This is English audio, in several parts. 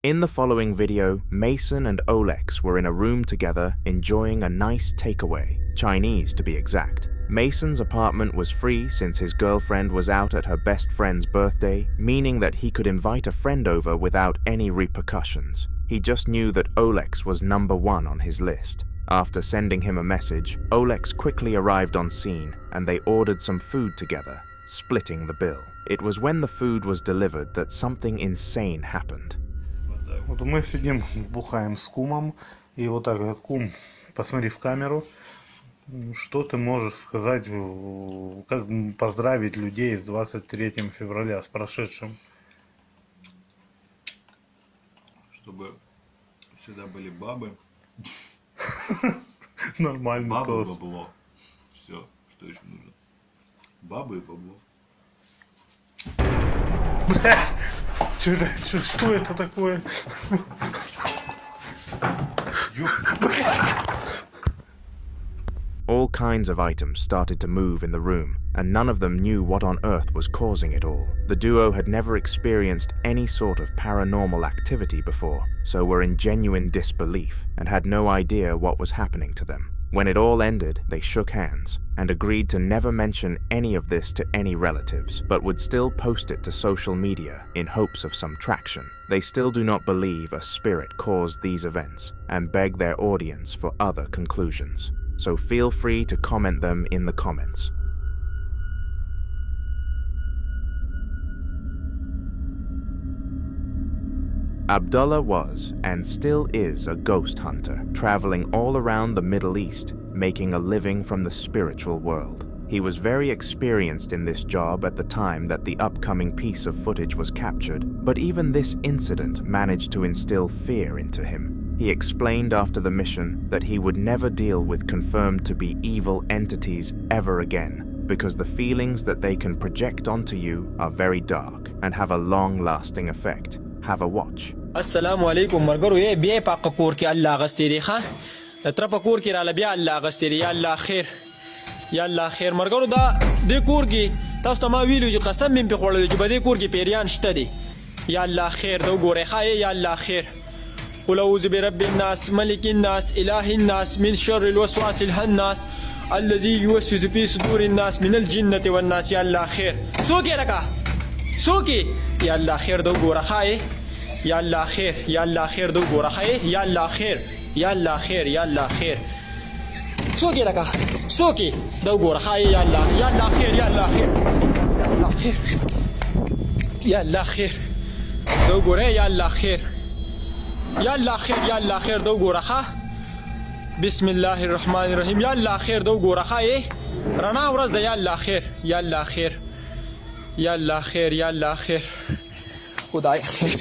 In the following video, Mason and Olex were in a room together enjoying a nice takeaway, Chinese to be exact. Mason's apartment was free since his girlfriend was out at her best friend's birthday, meaning that he could invite a friend over without any repercussions. He just knew that Olex was number one on his list. After sending him a message, Olex quickly arrived on scene and they ordered some food together, splitting the bill. It was when the food was delivered that something insane happened. Вот мы сидим, бухаем с кумом, и вот так вот, кум, посмотри в камеру, что ты можешь сказать, как поздравить людей с 23 февраля, с прошедшим? Чтобы всегда были бабы. Нормально. Бабы и бабло. Все, что еще нужно. Бабы и бабло. Что это такое? All kinds of items started to move in the room, and none of them knew what on earth was causing it all. The duo had never experienced any sort of paranormal activity before, so were in genuine disbelief and had no idea what was happening to them. When it all ended, they shook hands and agreed to never mention any of this to any relatives, but would still post it to social media in hopes of some traction. They still do not believe a spirit caused these events and beg their audience for other conclusions. So feel free to comment them in the comments. Abdullah was, and still is, a ghost hunter, traveling all around the Middle East, making a living from the spiritual world. He was very experienced in this job at the time that the upcoming piece of footage was captured, but even this incident managed to instill fear into him. He explained after the mission that he would never deal with confirmed to be evil entities ever again, because the feelings that they can project onto you are very dark and have a long-lasting effect. Have a watch. السلام علیکم مرګرو یې بیا په کور کې الله غستې دی ښه تر په کور کې رااله بیا الله غستې دی یا الله خیر یا الله خیر مرګرو دا دې کور کې تاسو ته ما ویلو چې قسم مې په خوړل چې په دې کور کې پیریان شته دي یا الله خیر دا وګورئ ښه یا الله خیر قل اعوذ برب الناس ملک الناس اله الناس من شر الوسواس الخناس الذي يوسوس في صدور الناس من الجنة والناس یا الله خیر څوک یې راکا څوک یا الله خیر دا وګورئ ښه یا الله خیر یا الله خیر دو ګوره ښه یا الله خیر یا الله خیر یا الله خیر څوک یې راکا څوک یې دو ګوره ښه یا الله خیر یا الله خیر یا الله خیر یا الله خیر دو ګوره یا الله خیر یا الله خیر یا الله خیر دو ګوره ښه بسم الله الرحمن الرحیم یا الله خیر دو ګوره ښه رڼا ورځ ده یا الله خیر یا الله خیر یا الله خیر یا الله خیر خدای خیر.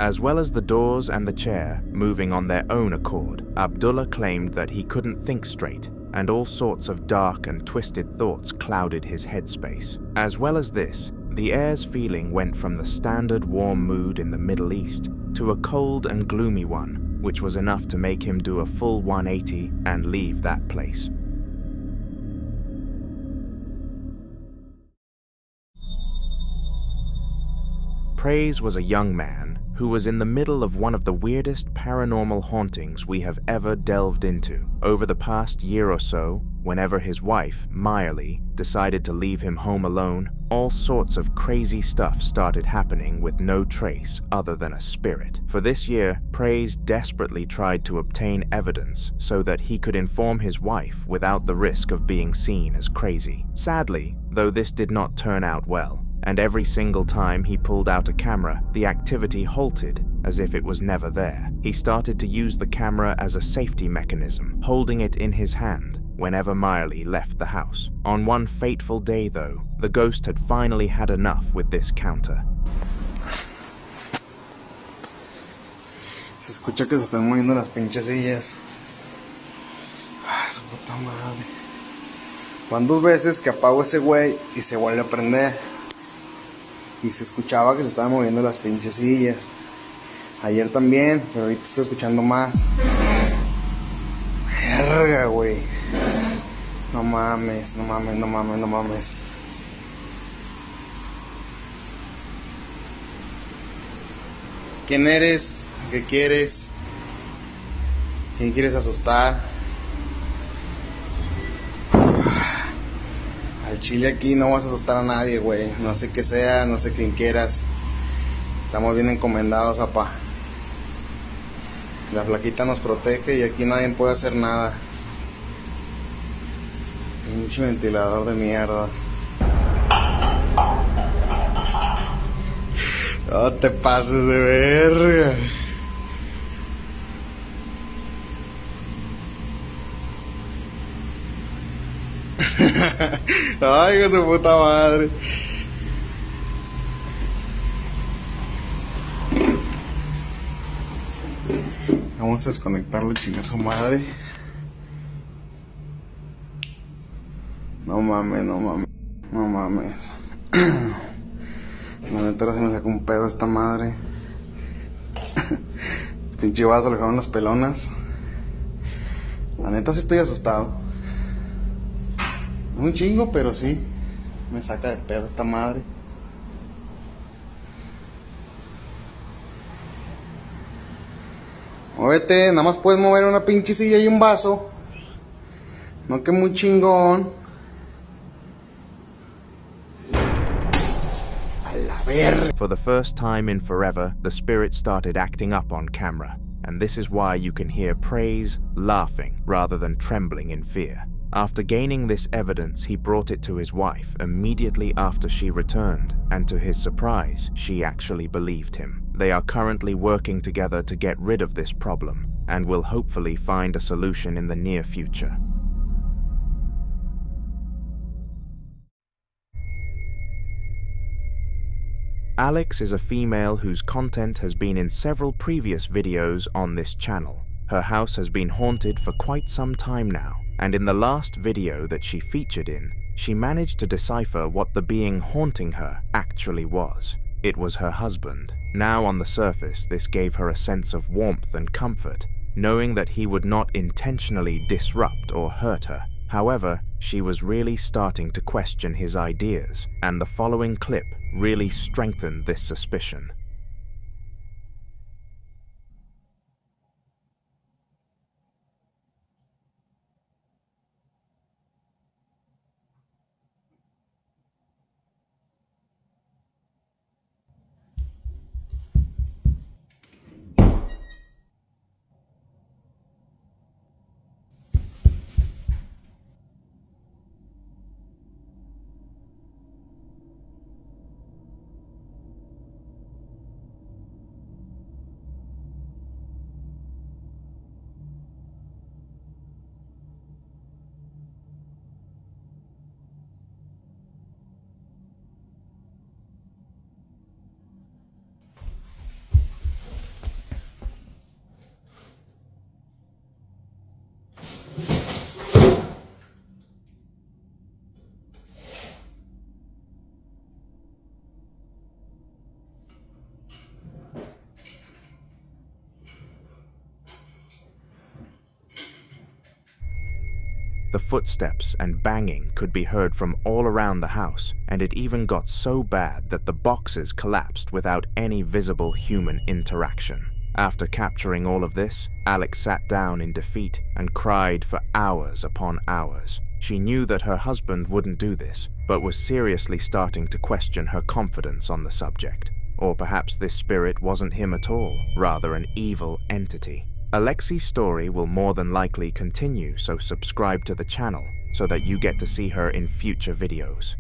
As well as the doors and the chair moving on their own accord, Abdullah claimed that he couldn't think straight, and all sorts of dark and twisted thoughts clouded his headspace. As well as this, the air's feeling went from the standard warm mood in the Middle East to a cold and gloomy one, which was enough to make him do a full 180 and leave that place. Praise was a young man who was in the middle of one of the weirdest paranormal hauntings we have ever delved into. Over the past year or so, whenever his wife, Miley, decided to leave him home alone, all sorts of crazy stuff started happening with no trace other than a spirit. For this year, Praise desperately tried to obtain evidence so that he could inform his wife without the risk of being seen as crazy. Sadly, though this did not turn out well, and every single time he pulled out a camera, the activity halted as if it was never there. He started to use the camera as a safety mechanism, holding it in his hand whenever Miley left the house. On one fateful day, though, the ghost had finally had enough with this counter. Se escucha que se están moviendo las pinches sillas. Ay, su puta madre. Van dos veces que apago ese güey y se vuelve a prender. Y se escuchaba que se estaban moviendo las pinches sillas. Ayer también, pero ahorita estoy escuchando más. Verga, güey. No mames, no mames, no mames, no mames. ¿Quién eres? ¿Qué quieres? ¿Quién quieres asustar? Al chile aquí no vas a asustar a nadie, güey. No sé qué sea, no sé quién quieras. Estamos bien encomendados, apá. La flaquita nos protege y aquí nadie puede hacer nada. Pinche ventilador de mierda. No te pases de verga. Ay, que su puta madre. Vamos a desconectarlo, chingar su madre. No mames, no mames, no mames. La neta ahora se me sacó un pedo esta madre. Pinche vaso, le dejaron las pelonas. La neta sí estoy asustado. Un chingo, pero sí me saca de pedo esta madre. Muévete, nada más puedes mover una pinche silla y un vaso. No que muy chingón. A la verga. For the first time in forever, the spirit started acting up on camera, and this is why you can hear praise, laughing, rather than trembling in fear. After gaining this evidence, he brought it to his wife immediately after she returned, and to his surprise, she actually believed him. They are currently working together to get rid of this problem, and will hopefully find a solution in the near future. Alex is a female whose content has been in several previous videos on this channel. Her house has been haunted for quite some time now, and in the last video that she featured in, she managed to decipher what the being haunting her actually was. It was her husband. Now on the surface, this gave her a sense of warmth and comfort, knowing that he would not intentionally disrupt or hurt her. However, she was really starting to question his ideas, and the following clip really strengthened this suspicion. The footsteps and banging could be heard from all around the house, and it even got so bad that the boxes collapsed without any visible human interaction. After capturing all of this, Alex sat down in defeat and cried for hours upon hours. She knew that her husband wouldn't do this, but was seriously starting to question her confidence on the subject. Or perhaps this spirit wasn't him at all, rather an evil entity. Alexi's story will more than likely continue, so subscribe to the channel so that you get to see her in future videos.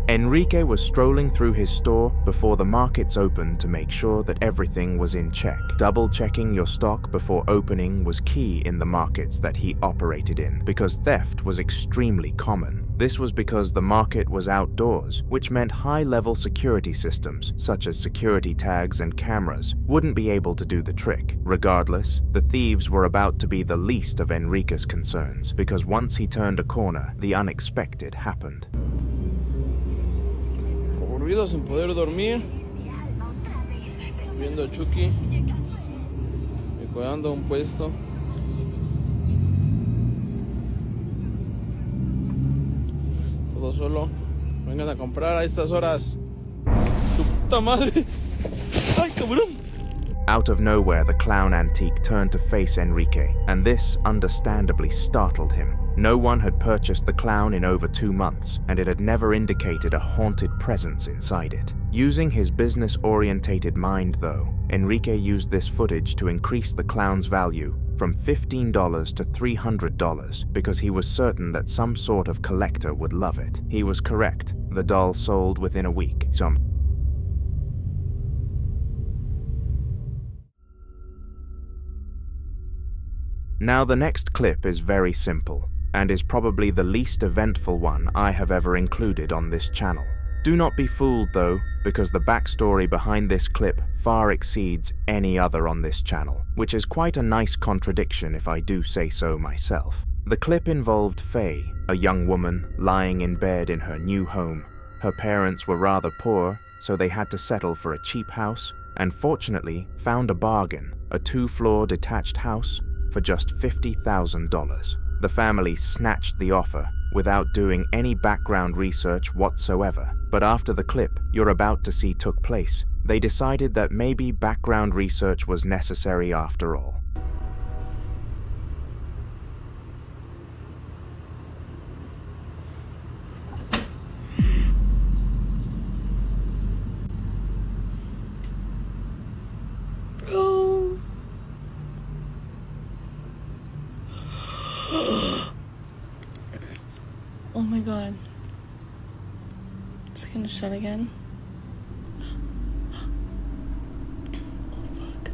Enrique was strolling through his store before the markets opened to make sure that everything was in check. Double-checking your stock before opening was key in the markets that he operated in, because theft was extremely common. This was because the market was outdoors, which meant high-level security systems, such as security tags and cameras, wouldn't be able to do the trick. Regardless, the thieves were about to be the least of Enrique's concerns, because once he turned a corner, the unexpected happened. Aburrido sin poder dormir, viendo a Chucky, y cuidando un puesto. todo solo. Vengan a comprar a estas horas. Su puta madre. Ay, cabrón. Out of nowhere, the clown antique turned to face Enrique, and this understandably startled him. No one had purchased the clown in over 2 months, and it had never indicated a haunted presence inside it. Using his business-orientated mind, though, Enrique used this footage to increase the clown's value from $15 to $300 because he was certain that some sort of collector would love it. He was correct. The doll sold within a week. Now the next clip is very simple, and is probably the least eventful one I have ever included on this channel. Do not be fooled though, because the backstory behind this clip far exceeds any other on this channel, which is quite a nice contradiction if I do say so myself. The clip involved Faye, a young woman lying in bed in her new home. Her parents were rather poor, so they had to settle for a cheap house, and fortunately found a bargain, a 2-floor detached house for just $50,000. The family snatched the offer without doing any background research whatsoever. But after the clip you're about to see took place, they decided that maybe background research was necessary after all. Oh my god. It's gonna shut again. Oh fuck.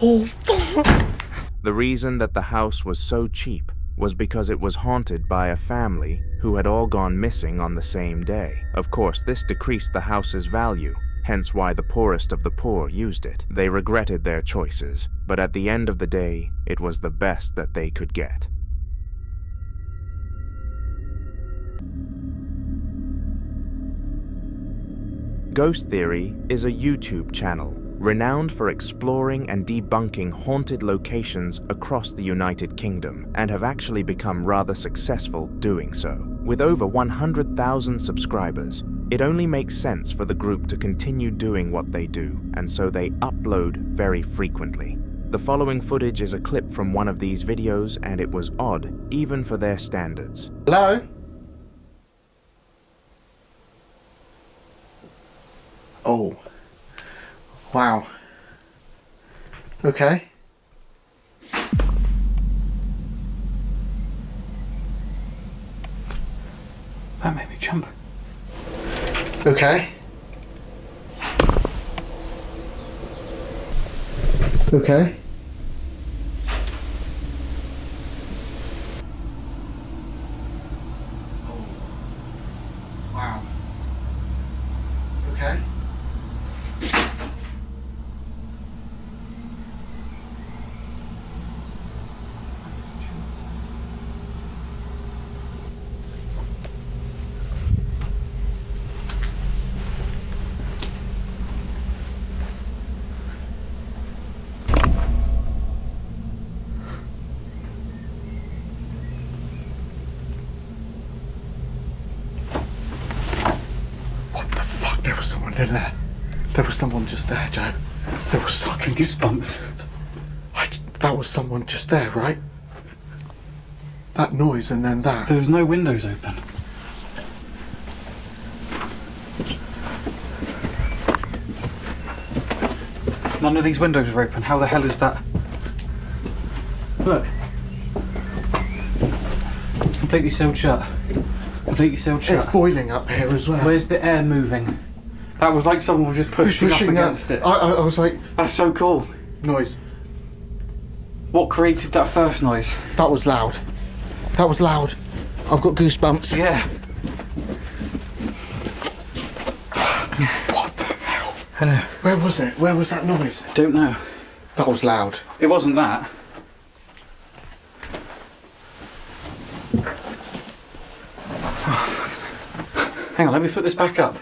Oh fuck. The reason that the house was so cheap was because it was haunted by a family who had all gone missing on the same day. Of course, this decreased the house's value, hence why the poorest of the poor used it. They regretted their choices, but at the end of the day, it was the best that they could get. Ghost Theory is a YouTube channel renowned for exploring and debunking haunted locations across the United Kingdom, and have actually become rather successful doing so. With over 100,000 subscribers, it only makes sense for the group to continue doing what they do, and so they upload very frequently. The following footage is a clip from one of these videos, and it was odd, even for their standards. Hello? Oh. Wow. Okay. That made me jump. Okay. Okay. Wow. Okay. There was someone in there. There was someone just there, Joe. There was something. Goosebumps. That was someone just there, right? That noise and then that. There was no windows open. None of these windows are open. How the hell is that? Look. Completely sealed shut. Completely sealed shut. It's boiling up here as well. Where's the air moving? That was like someone was just pushing up against it. I was like... That's so cool. Noise. What created that first noise? That was loud. That was loud. I've got goosebumps. Yeah. What the hell? I know. Where was it? Where was that noise? Don't know. That was loud. It wasn't that. Hang on, let me put this back up.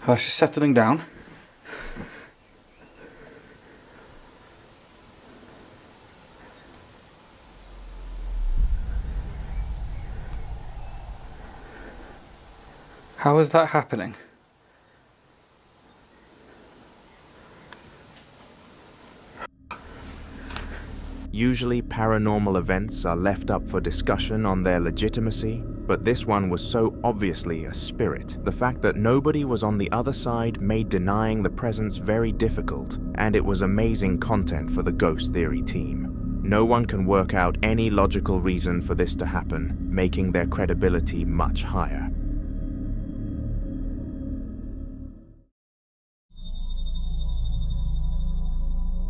Oh, it's just settling down. How is that happening? Usually paranormal events are left up for discussion on their legitimacy, but this one was so obviously a spirit. The fact that nobody was on the other side made denying the presence very difficult, and it was amazing content for the ghost theory team. No one can work out any logical reason for this to happen, making their credibility much higher.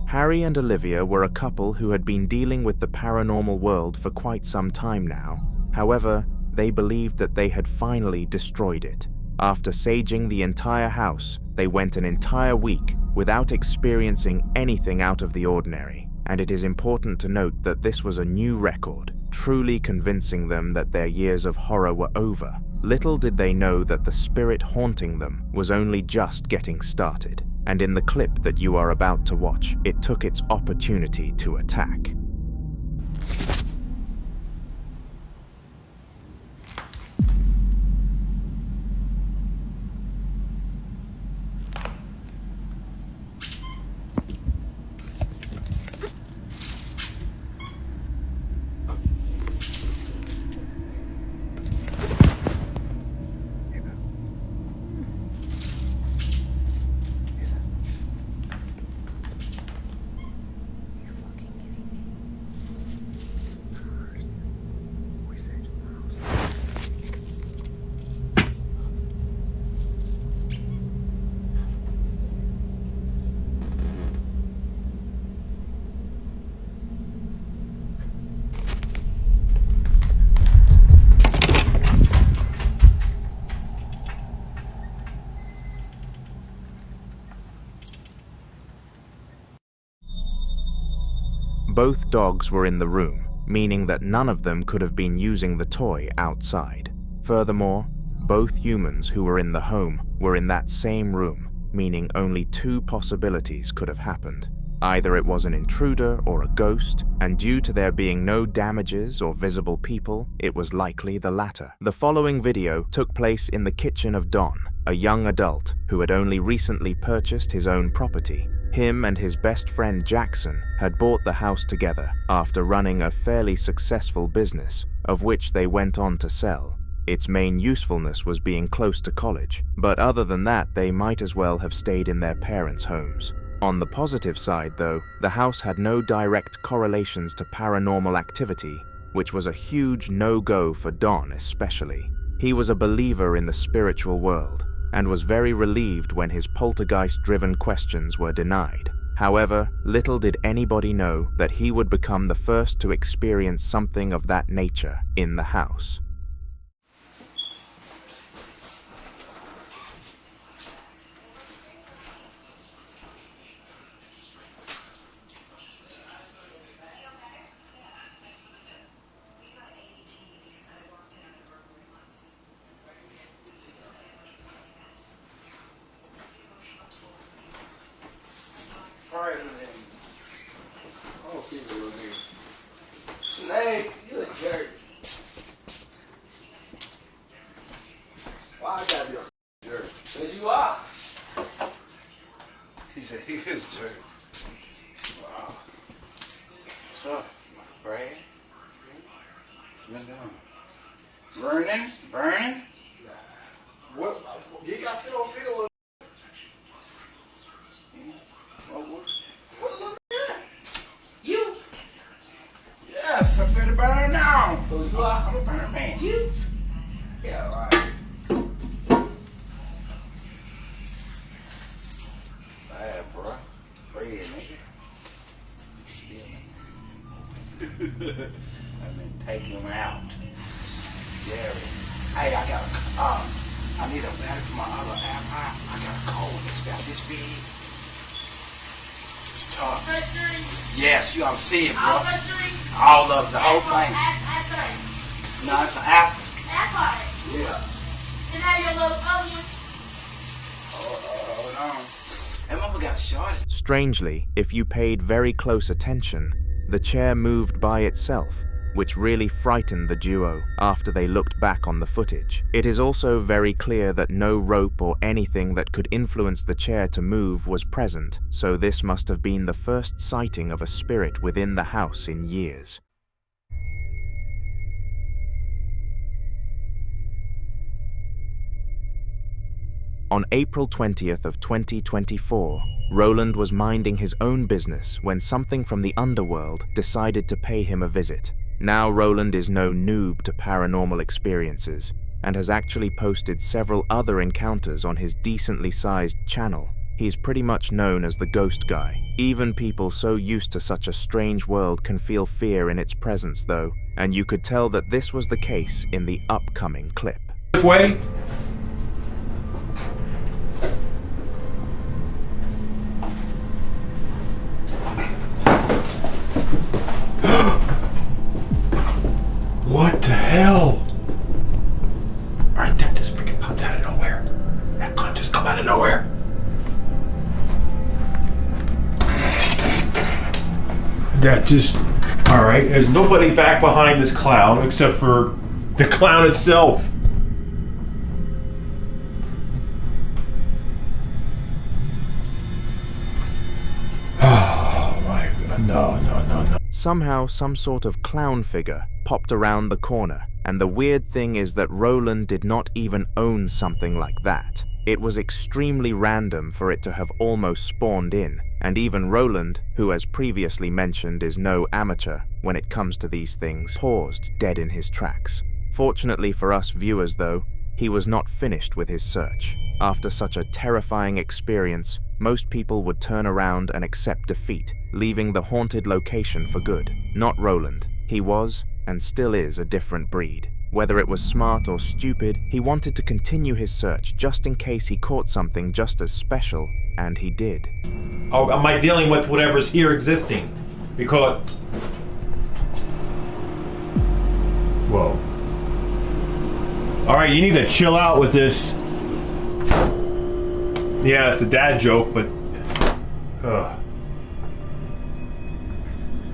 Harry and Olivia were a couple who had been dealing with the paranormal world for quite some time now. However, they believed that they had finally destroyed it. After saging the entire house, they went an entire week without experiencing anything out of the ordinary. And it is important to note that this was a new record, truly convincing them that their years of horror were over. Little did they know that the spirit haunting them was only just getting started. And in the clip that you are about to watch, it took its opportunity to attack. Both dogs were in the room, meaning that none of them could have been using the toy outside. Furthermore, both humans who were in the home were in that same room, meaning only two possibilities could have happened. Either it was an intruder or a ghost, and due to there being no damages or visible people, it was likely the latter. The following video took place in the kitchen of Don, a young adult who had only recently purchased his own property. Him and his best friend Jackson had bought the house together after running a fairly successful business, of which they went on to sell. Its main usefulness was being close to college, but other than that they might as well have stayed in their parents' homes. On the positive side though, the house had no direct correlations to paranormal activity, which was a huge no-go for Don especially. He was a believer in the spiritual world, and was very relieved when his poltergeist-driven questions were denied. However, little did anybody know that he would become the first to experience something of that nature in the house. Snake, you a jerk. Why I gotta be a jerk? Cause you are. He said he is a jerk. Wow. What's up, Brad? What's been doing? Burning? What? You got still don't see the little. What little man? You? Yes, I'm gonna burn now. So you are? I'm a burn man. You? Yeah, right. Bad, bro. Red, nigga. Stealing. I've been taking him out. Jerry. Hey, I need a battery for my other AirPod. I got a cold. It's about this big. It's tough. Yes, you ought to see it, bro. All of the whole thing. No, it's an apple. Yeah. Can I have your little onion? Oh, That mother got shot. Strangely, if you paid very close attention, the chair moved by itself, which really frightened the duo after they looked back on the footage. It is also very clear that no rope or anything that could influence the chair to move was present, so this must have been the first sighting of a spirit within the house in years. On April 20th of 2024, Roland was minding his own business when something from the underworld decided to pay him a visit. Now Roland is no noob to paranormal experiences and has actually posted several other encounters on his decently sized channel. He's pretty much known as the ghost guy. Even people so used to such a strange world can feel fear in its presence though, and you could tell that this was the case in the upcoming clip. This way. What the hell? Alright, that just freaking popped out of nowhere. That clown just come out of nowhere. That just... Alright, there's nobody back behind this clown except for the clown itself. Oh my god, no. Somehow, some sort of clown figure popped around the corner, and the weird thing is that Roland did not even own something like that. It was extremely random for it to have almost spawned in, and even Roland, who as previously mentioned is no amateur when it comes to these things, paused dead in his tracks. Fortunately for us viewers though, he was not finished with his search. After such a terrifying experience, most people would turn around and accept defeat, leaving the haunted location for good. Not Roland. He was, and still is, a different breed. Whether it was smart or stupid, he wanted to continue his search just in case he caught something just as special, and he did. Oh, am I dealing with whatever's here existing? Because... Whoa. Alright, you need to chill out with this. Yeah, it's a dad joke, but...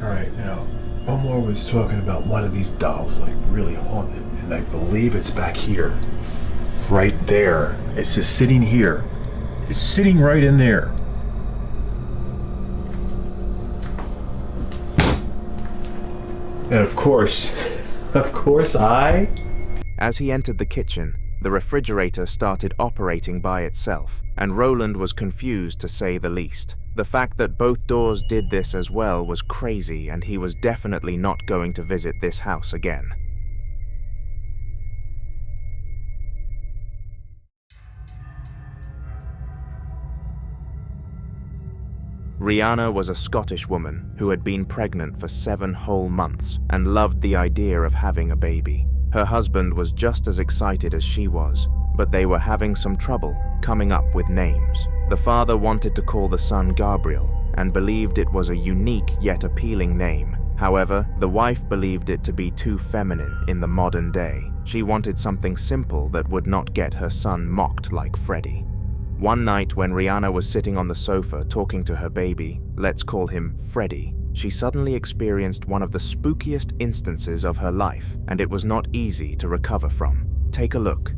Alright, now, Omar was talking about one of these dolls, like, really haunted, and I believe it's back here. Right there. It's just sitting here. It's sitting right in there. And of course, As he entered the kitchen, the refrigerator started operating by itself, and Roland was confused to say the least. The fact that both doors did this as well was crazy, and he was definitely not going to visit this house again. Rihanna was a Scottish woman who had been pregnant for 7 whole months and loved the idea of having a baby. Her husband was just as excited as she was, but they were having some trouble coming up with names. The father wanted to call the son Gabriel and believed it was a unique yet appealing name. However, the wife believed it to be too feminine in the modern day. She wanted something simple that would not get her son mocked like Freddy. One night when Rihanna was sitting on the sofa talking to her baby, let's call him Freddy, she suddenly experienced one of the spookiest instances of her life, and it was not easy to recover from. Take a look.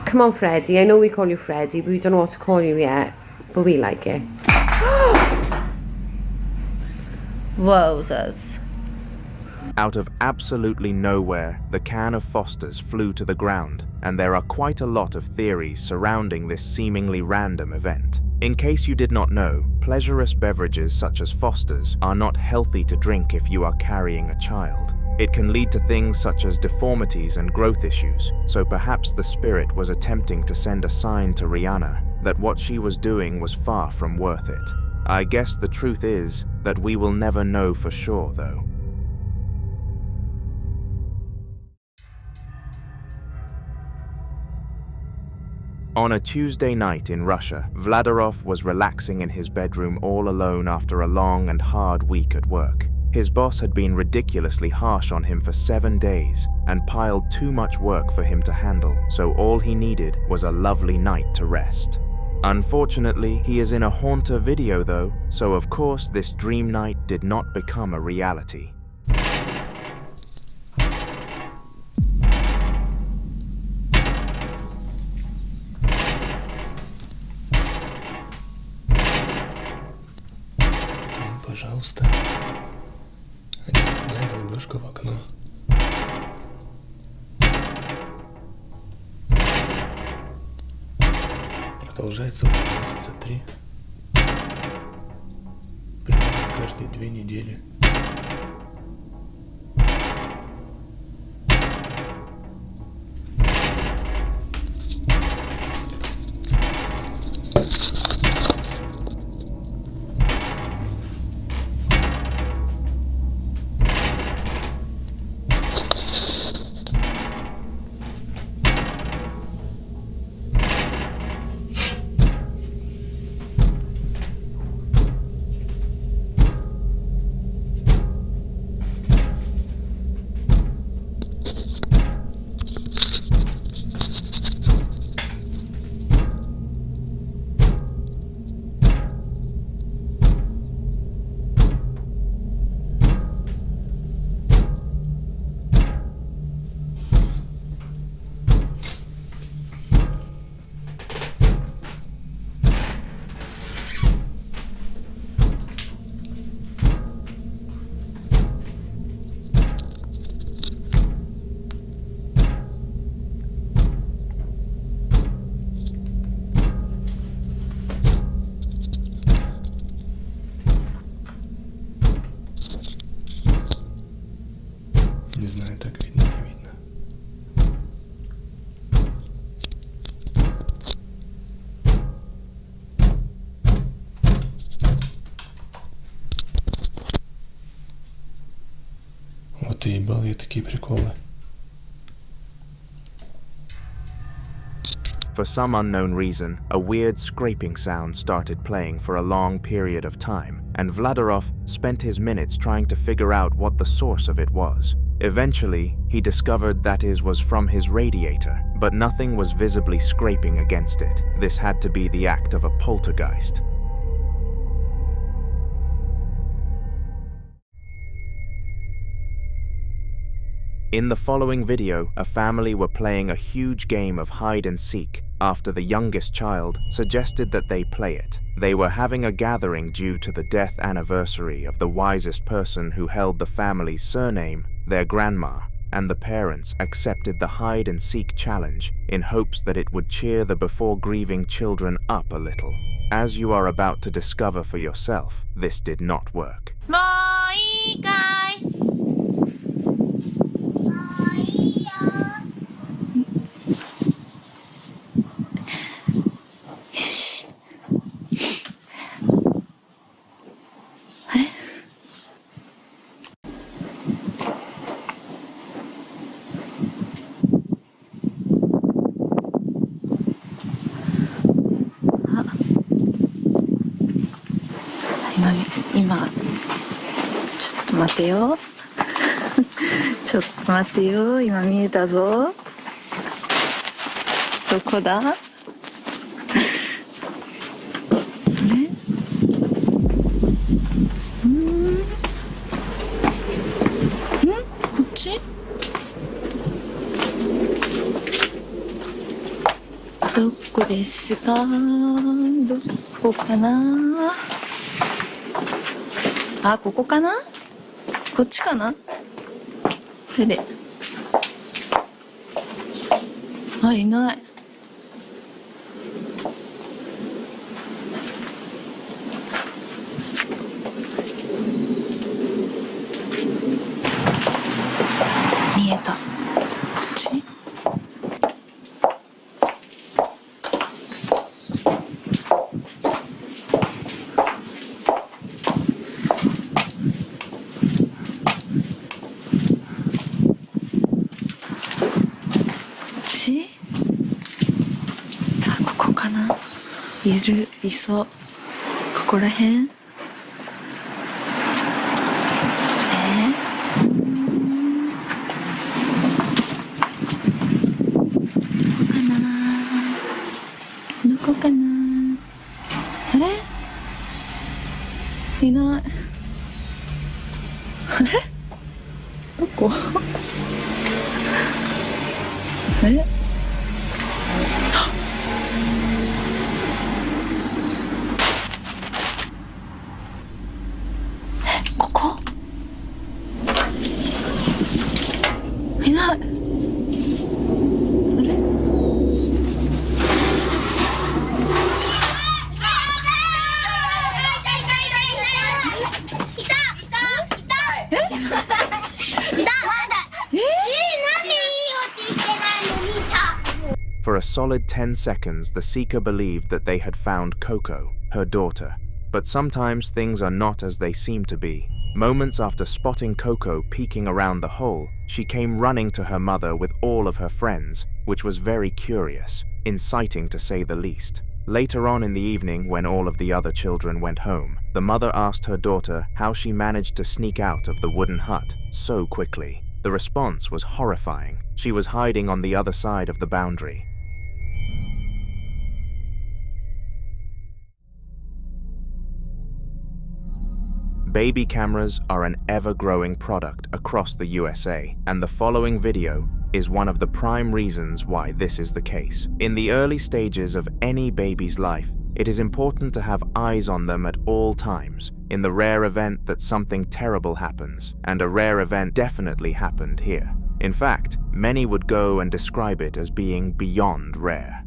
Come on, Freddy. I know we call you Freddy, but we don't know what to call you yet. But we like it. Wowzers. Out of absolutely nowhere, the can of Foster's flew to the ground, and there are quite a lot of theories surrounding this seemingly random event. In case you did not know, pleasurous beverages such as Foster's are not healthy to drink if you are carrying a child. It can lead to things such as deformities and growth issues, so perhaps the spirit was attempting to send a sign to Rihanna that what she was doing was far from worth it. I guess the truth is that we will never know for sure though. On a Tuesday night in Russia, Vladarov was relaxing in his bedroom all alone after a long and hard week at work. His boss had been ridiculously harsh on him for 7 days and piled too much work for him to handle, so all he needed was a lovely night to rest. Unfortunately, he is in a haunter video though, so of course this dream night did not become a reality. Пожалуйста, очередная долбежка в окно. Продолжается месяца 3. Примерно каждые 2 недели. Не знаю, так видно, не видно. Вот и ебал я такие приколы. For some unknown reason, a weird scraping sound started playing for a long period of time, and Vladarov spent his minutes trying to figure out what the source of it was. Eventually, he discovered that it was from his radiator, but nothing was visibly scraping against it. This had to be the act of a poltergeist. In the following video, a family were playing a huge game of hide and seek after the youngest child suggested that they play it. They were having a gathering due to the death anniversary of the wisest person who held the family's surname, their grandma, and the parents accepted the hide and seek challenge in hopes that it would cheer the before grieving children up a little. As you are about to discover for yourself, this did not work.今ちょっと待てよちょっと待ってよ、今見えたぞ。どこだ？あれ？こっち？どこですか？どこかな？あ、ここかな？こっちかな？手で。あ、いない。見えた。こっち？いそう。ここらへん？どこかな？どこかな？あれいない。あれどこあれここいない。あれFor a solid 10 seconds, the seeker believed that they had found Coco, her daughter. But sometimes things are not as they seem to be. Moments after spotting Coco peeking around the hole, she came running to her mother with all of her friends, which was very curious, inciting to say the least. Later on in the evening, when all of the other children went home, the mother asked her daughter how she managed to sneak out of the wooden hut so quickly. The response was horrifying. She was hiding on the other side of the boundary. Baby cameras are an ever-growing product across the USA, and the following video is one of the prime reasons why this is the case. In the early stages of any baby's life, it is important to have eyes on them at all times, in the rare event that something terrible happens, and a rare event definitely happened here. In fact, many would go and describe it as being beyond rare.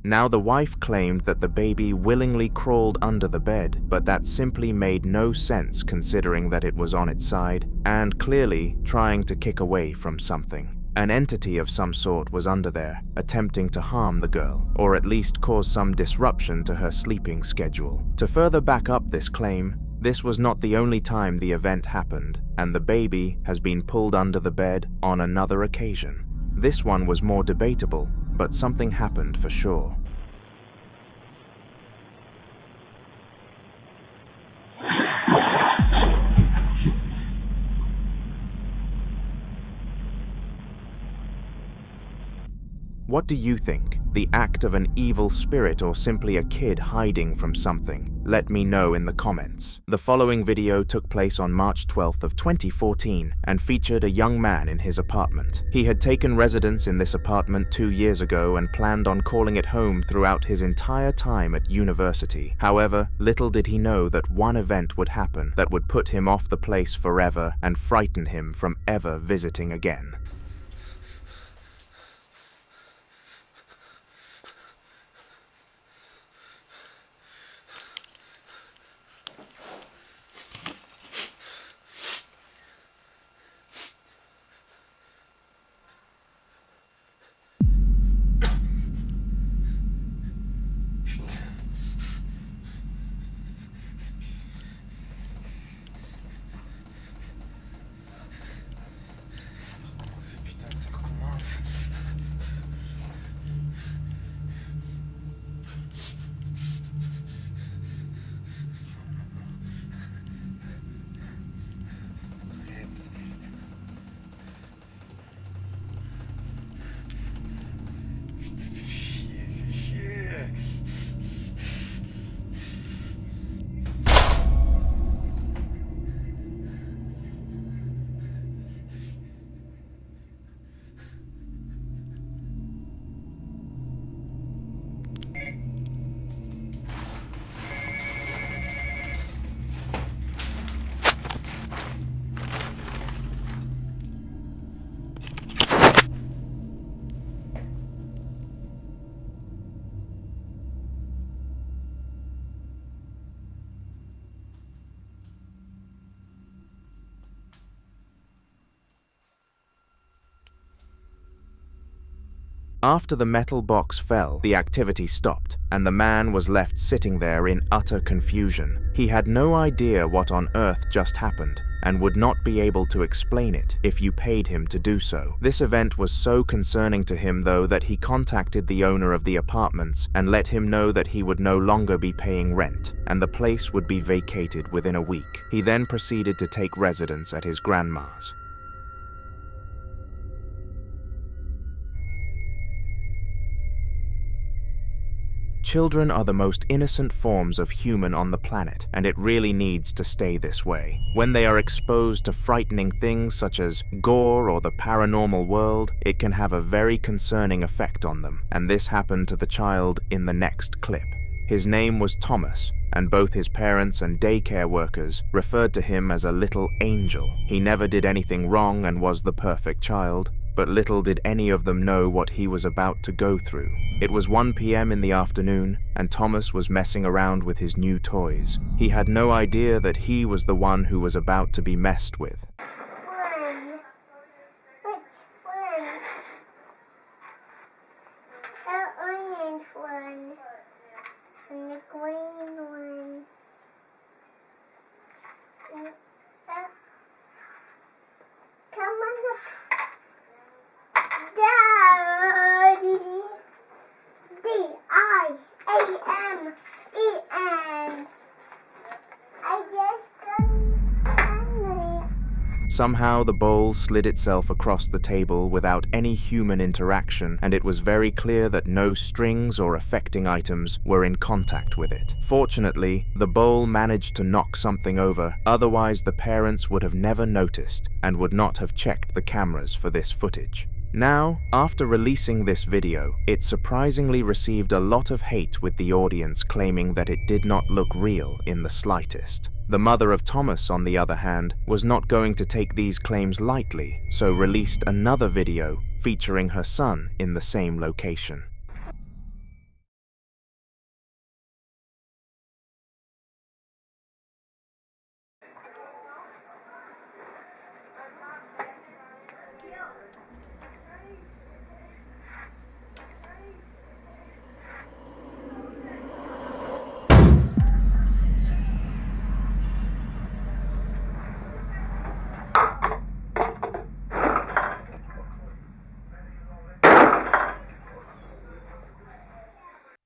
Now the wife claimed that the baby willingly crawled under the bed, but that simply made no sense considering that it was on its side and clearly trying to kick away from something. An entity of some sort was under there, attempting to harm the girl, or at least cause some disruption to her sleeping schedule. To further back up this claim, this was not the only time the event happened, and the baby has been pulled under the bed on another occasion. This one was more debatable, but something happened for sure. What do you think? The act of an evil spirit or simply a kid hiding from something? Let me know in the comments. The following video took place on March 12th of 2014 and featured a young man in his apartment. He had taken residence in this apartment 2 years ago and planned on calling it home throughout his entire time at university. However, little did he know that one event would happen that would put him off the place forever and frighten him from ever visiting again. After the metal box fell, the activity stopped, and the man was left sitting there in utter confusion. He had no idea what on earth just happened, and would not be able to explain it if you paid him to do so. This event was so concerning to him, though, that he contacted the owner of the apartments and let him know that he would no longer be paying rent, and the place would be vacated within a week. He then proceeded to take residence at his grandma's. Children are the most innocent forms of human on the planet, and it really needs to stay this way. When they are exposed to frightening things such as gore or the paranormal world, it can have a very concerning effect on them, and this happened to the child in the next clip. His name was Thomas, and both his parents and daycare workers referred to him as a little angel. He never did anything wrong and was the perfect child, but little did any of them know what he was about to go through. It was 1 p.m. in the afternoon, and Thomas was messing around with his new toys. He had no idea that he was the one who was about to be messed with. One. Which one? The orange one. And the green one. Come on up. Daddy. D-I-A-M-E-N. I just done. Somehow the bowl slid itself across the table without any human interaction, and it was very clear that no strings or affecting items were in contact with it. Fortunately, the bowl managed to knock something over, otherwise the parents would have never noticed and would not have checked the cameras for this footage. Now, after releasing this video, it surprisingly received a lot of hate, with the audience claiming that it did not look real in the slightest. The mother of Thomas, on the other hand, was not going to take these claims lightly, so released another video featuring her son in the same location.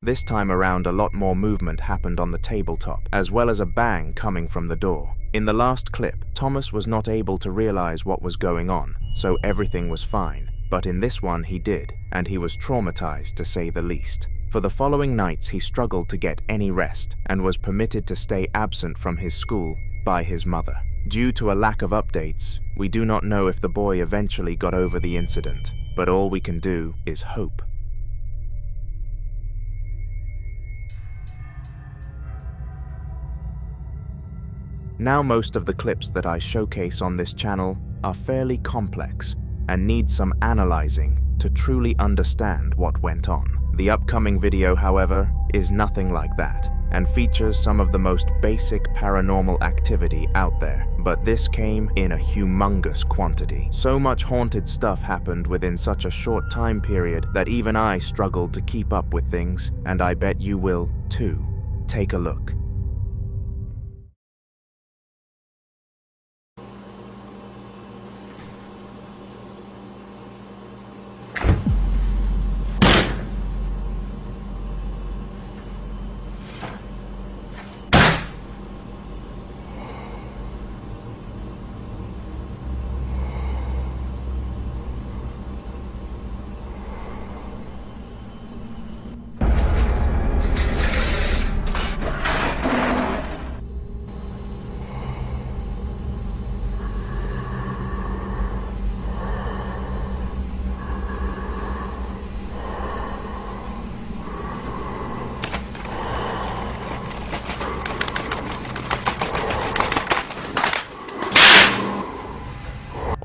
This time around, a lot more movement happened on the tabletop, as well as a bang coming from the door. In the last clip, Thomas was not able to realize what was going on, so everything was fine. But in this one he did, and he was traumatized to say the least. For the following nights he struggled to get any rest, and was permitted to stay absent from his school by his mother. Due to a lack of updates, we do not know if the boy eventually got over the incident, but all we can do is hope. Now most of the clips that I showcase on this channel are fairly complex and need some analyzing to truly understand what went on. The upcoming video, however, is nothing like that and features some of the most basic paranormal activity out there, but this came in a humongous quantity. So much haunted stuff happened within such a short time period that even I struggled to keep up with things, and I bet you will too. Take a look.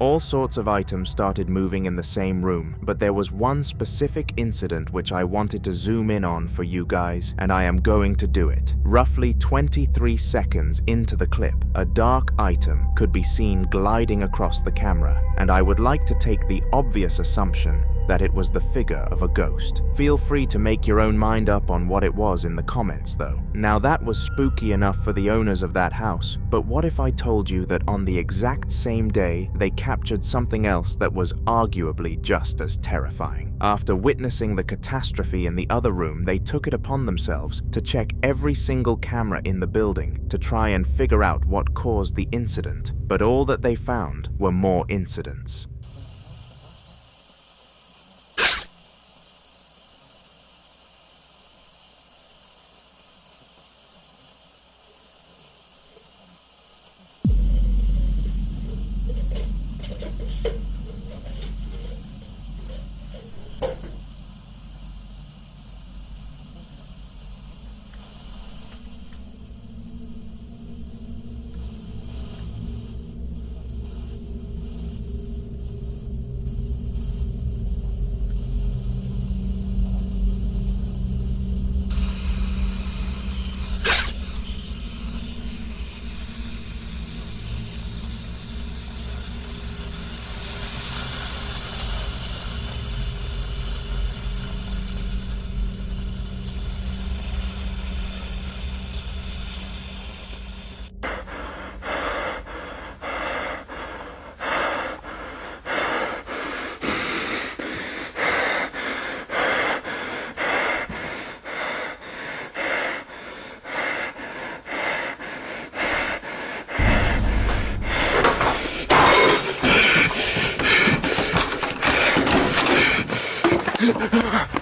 All sorts of items started moving in the same room, but there was one specific incident which I wanted to zoom in on for you guys, and I am going to do it. Roughly 23 seconds into the clip, a dark item could be seen gliding across the camera, and I would like to take the obvious assumption that it was the figure of a ghost. Feel free to make your own mind up on what it was in the comments though. Now that was spooky enough for the owners of that house, but what if I told you that on the exact same day they captured something else that was arguably just as terrifying? After witnessing the catastrophe in the other room, they took it upon themselves to check every single camera in the building to try and figure out what caused the incident, but all that they found were more incidents.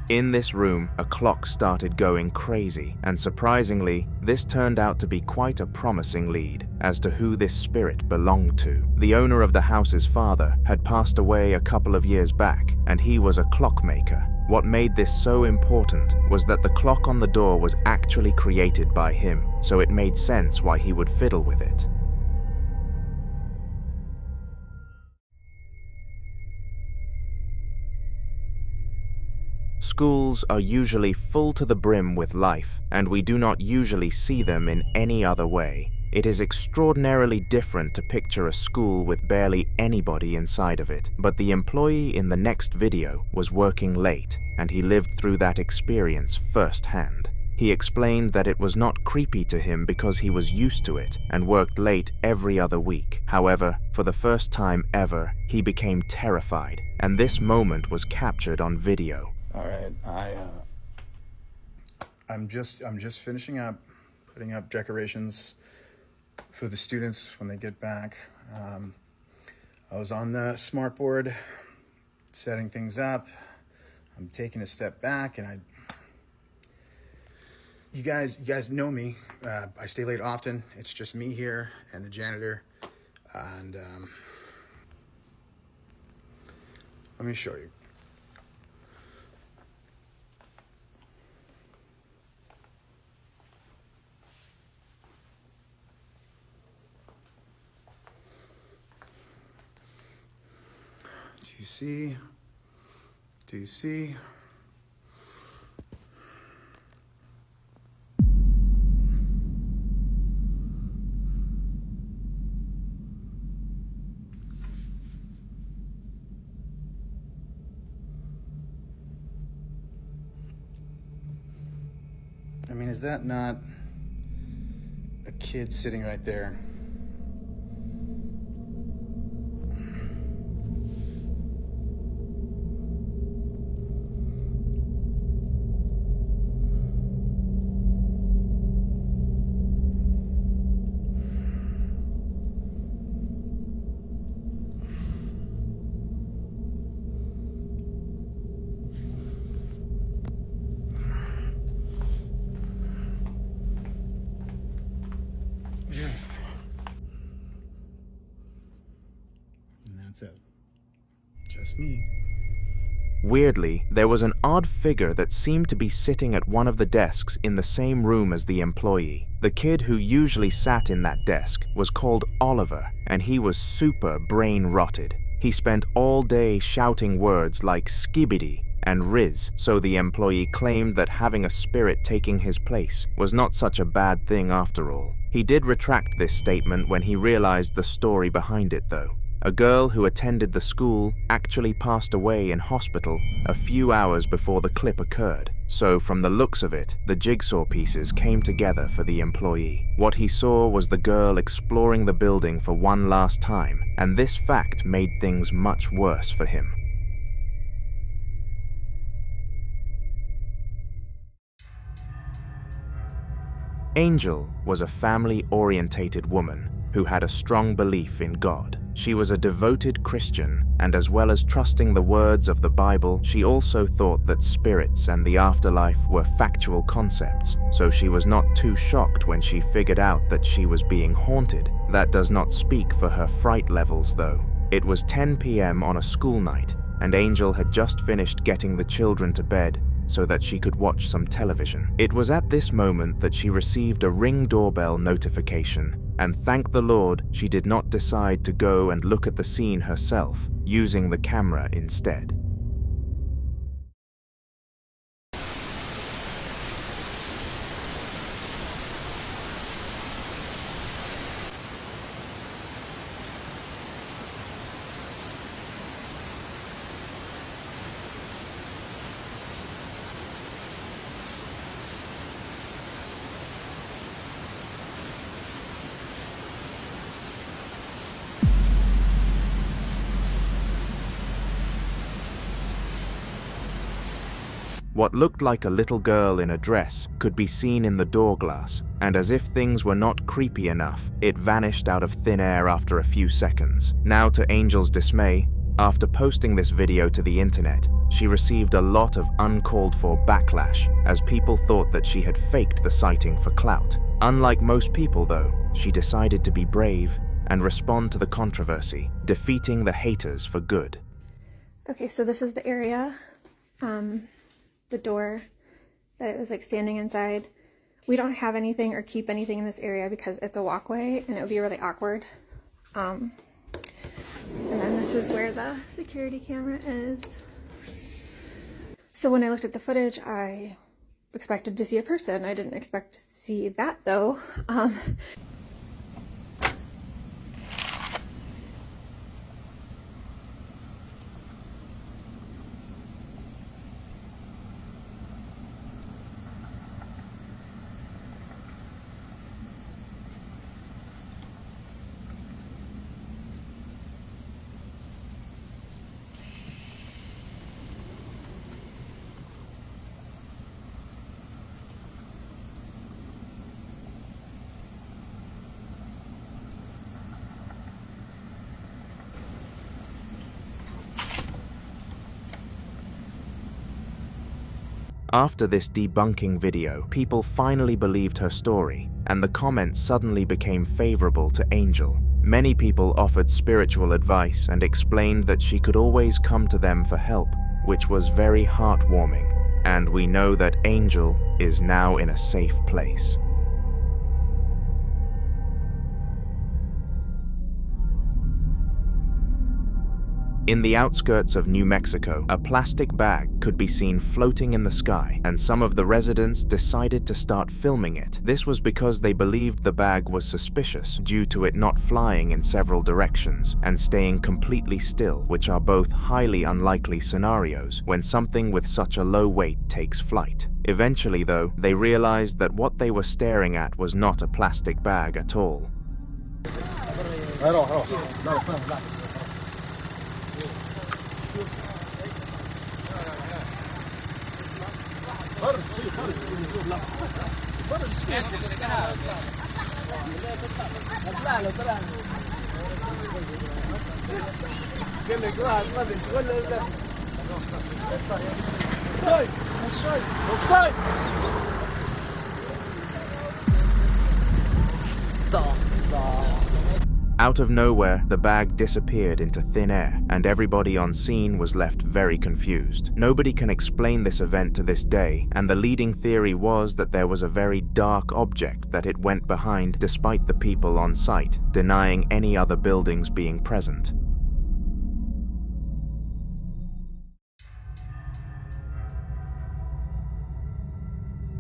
In this room, a clock started going crazy, and surprisingly, this turned out to be quite a promising lead as to who this spirit belonged to. The owner of the house's father had passed away a couple of years back, and he was a clockmaker. What made this so important was that the clock on the door was actually created by him, so it made sense why he would fiddle with it. Schools are usually full to the brim with life, and we do not usually see them in any other way. It is extraordinarily different to picture a school with barely anybody inside of it, but the employee in the next video was working late, and he lived through that experience firsthand. He explained that it was not creepy to him because he was used to it and worked late every other week. However, for the first time ever, he became terrified, and this moment was captured on video. All right, I'm just finishing up putting up decorations for the students when they get back. I was on the smartboard setting things up. I'm taking a step back, and you guys know me. I stay late often. It's just me here and the janitor, and let me show you. Do you see? I mean, is that not a kid sitting right there? Just me. Weirdly, there was an odd figure that seemed to be sitting at one of the desks in the same room as the employee. The kid who usually sat in that desk was called Oliver, and he was super brain-rotted. He spent all day shouting words like skibbity and riz, so the employee claimed that having a spirit taking his place was not such a bad thing after all. He did retract this statement when he realized the story behind it though. A girl who attended the school actually passed away in hospital a few hours before the clip occurred. So from the looks of it, the jigsaw pieces came together for the employee. What he saw was the girl exploring the building for one last time, and this fact made things much worse for him. Angel was a family-orientated woman who had a strong belief in God. She was a devoted Christian, and as well as trusting the words of the Bible, she also thought that spirits and the afterlife were factual concepts, so she was not too shocked when she figured out that she was being haunted. That does not speak for her fright levels, though. It was 10 p.m. on a school night, and Angel had just finished getting the children to bed so that she could watch some television. It was at this moment that she received a Ring doorbell notification, and thank the Lord she did not decide to go and look at the scene herself, using the camera instead. What looked like a little girl in a dress could be seen in the door glass, and as if things were not creepy enough, it vanished out of thin air after a few seconds. Now, to Angel's dismay, after posting this video to the internet, she received a lot of uncalled-for backlash, as people thought that she had faked the sighting for clout. Unlike most people, though, she decided to be brave and respond to the controversy, defeating the haters for good. Okay, so this is the area. The door that it was like standing inside. We don't have anything or keep anything in this area because it's a walkway and it would be really awkward. And then this is where the security camera is. So when I looked at the footage, I expected to see a person. I didn't expect to see that though. After this debunking video, people finally believed her story, and the comments suddenly became favorable to Angel. Many people offered spiritual advice and explained that she could always come to them for help, which was very heartwarming, and we know that Angel is now in a safe place. In the outskirts of New Mexico, a plastic bag could be seen floating in the sky, and some of the residents decided to start filming it. This was because they believed the bag was suspicious due to it not flying in several directions and staying completely still, which are both highly unlikely scenarios when something with such a low weight takes flight. Eventually, though, they realized that what they were staring at was not a plastic bag at all. Out of nowhere, the bag disappeared into thin air, and everybody on scene was left very confused. Nobody can explain this event to this day, and the leading theory was that there was a very dark object that it went behind despite the people on site, denying any other buildings being present.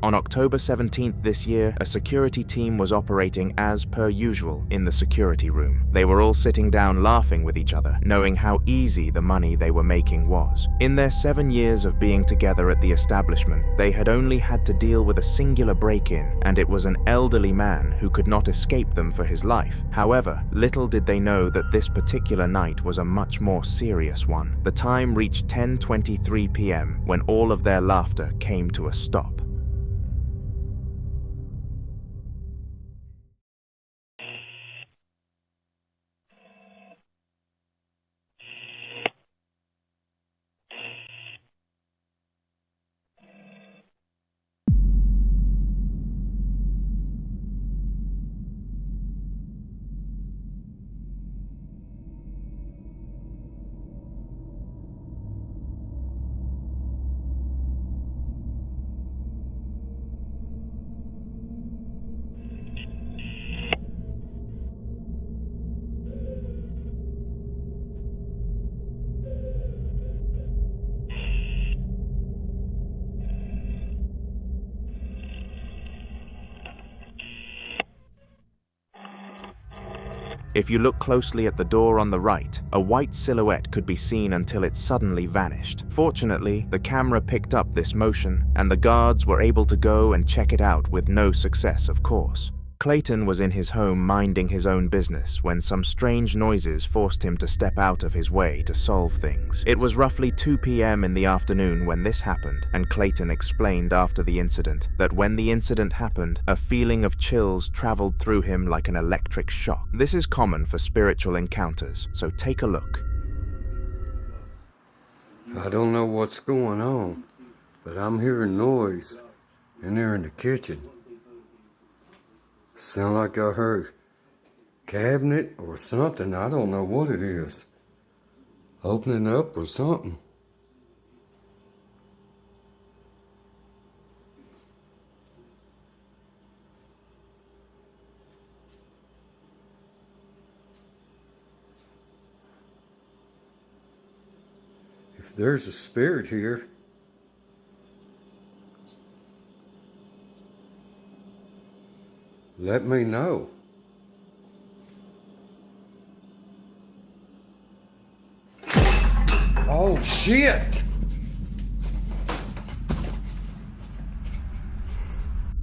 On October 17th this year, a security team was operating as per usual in the security room. They were all sitting down laughing with each other, knowing how easy the money they were making was. In their 7 years of being together at the establishment, they had only had to deal with a singular break-in, and it was an elderly man who could not escape them for his life. However, little did they know that this particular night was a much more serious one. The time reached 10:23 p.m. when all of their laughter came to a stop. If you look closely at the door on the right, a white silhouette could be seen until it suddenly vanished. Fortunately, the camera picked up this motion, and the guards were able to go and check it out with no success, of course. Clayton was in his home minding his own business when some strange noises forced him to step out of his way to solve things. It was roughly 2 p.m. in the afternoon when this happened, and Clayton explained after the incident that when the incident happened, a feeling of chills traveled through him like an electric shock. This is common for spiritual encounters, so take a look. I don't know what's going on, but I'm hearing noise in there in the kitchen. Sound like I heard cabinet or something. I don't know what it is. Opening up or something. If there's a spirit here, let me know. Oh, shit!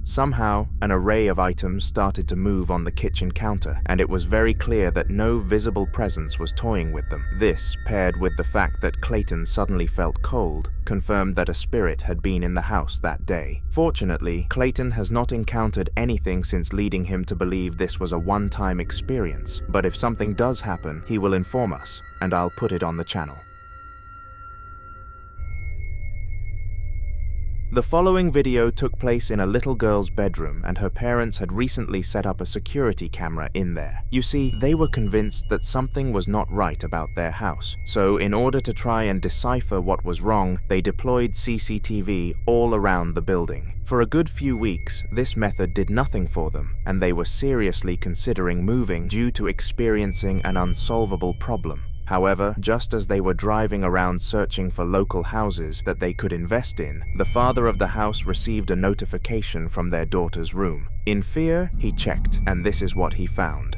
Somehow, an array of items started to move on the kitchen counter, and it was very clear that no visible presence was toying with them. This, paired with the fact that Clayton suddenly felt cold, confirmed that a spirit had been in the house that day. Fortunately, Clayton has not encountered anything since leading him to believe this was a one-time experience, but if something does happen, he will inform us, and I'll put it on the channel. The following video took place in a little girl's bedroom, and her parents had recently set up a security camera in there. You see, they were convinced that something was not right about their house, so in order to try and decipher what was wrong, they deployed CCTV all around the building. For a good few weeks, this method did nothing for them, and they were seriously considering moving due to experiencing an unsolvable problem. However, just as they were driving around searching for local houses that they could invest in, the father of the house received a notification from their daughter's room. In fear, he checked, and this is what he found.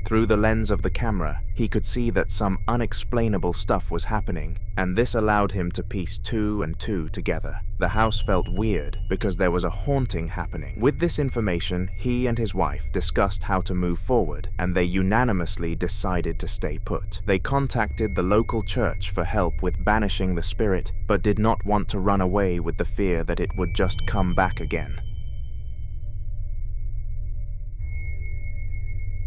Through the lens of the camera, he could see that some unexplainable stuff was happening, and this allowed him to piece 2 and 2 together. The house felt weird because there was a haunting happening. With this information, he and his wife discussed how to move forward, and they unanimously decided to stay put. They contacted the local church for help with banishing the spirit, but did not want to run away with the fear that it would just come back again.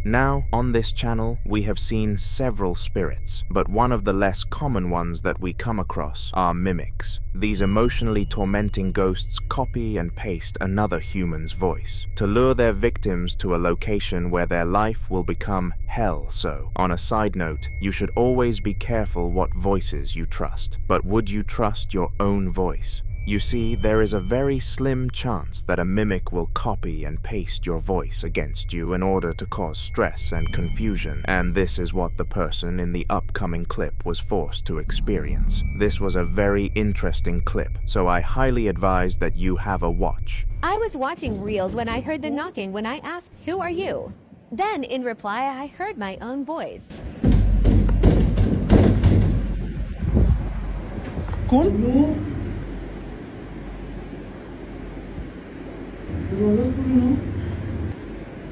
Now, on this channel, we have seen several spirits, but one of the less common ones that we come across are mimics. These emotionally tormenting ghosts copy and paste another human's voice to lure their victims to a location where their life will become hell. So, on a side note, you should always be careful what voices you trust. But would you trust your own voice? You see, there is a very slim chance that a mimic will copy and paste your voice against you in order to cause stress and confusion, and this is what the person in the upcoming clip was forced to experience. This was a very interesting clip, so I highly advise that you have a watch. I was watching reels when I heard the knocking when I asked, "Who are you?" Then, in reply, I heard my own voice. Cool?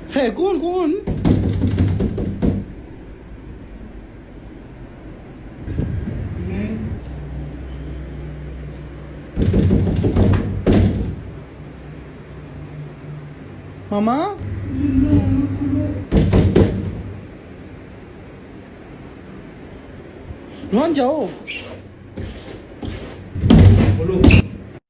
Hey, go on. Mama? Run, Joe.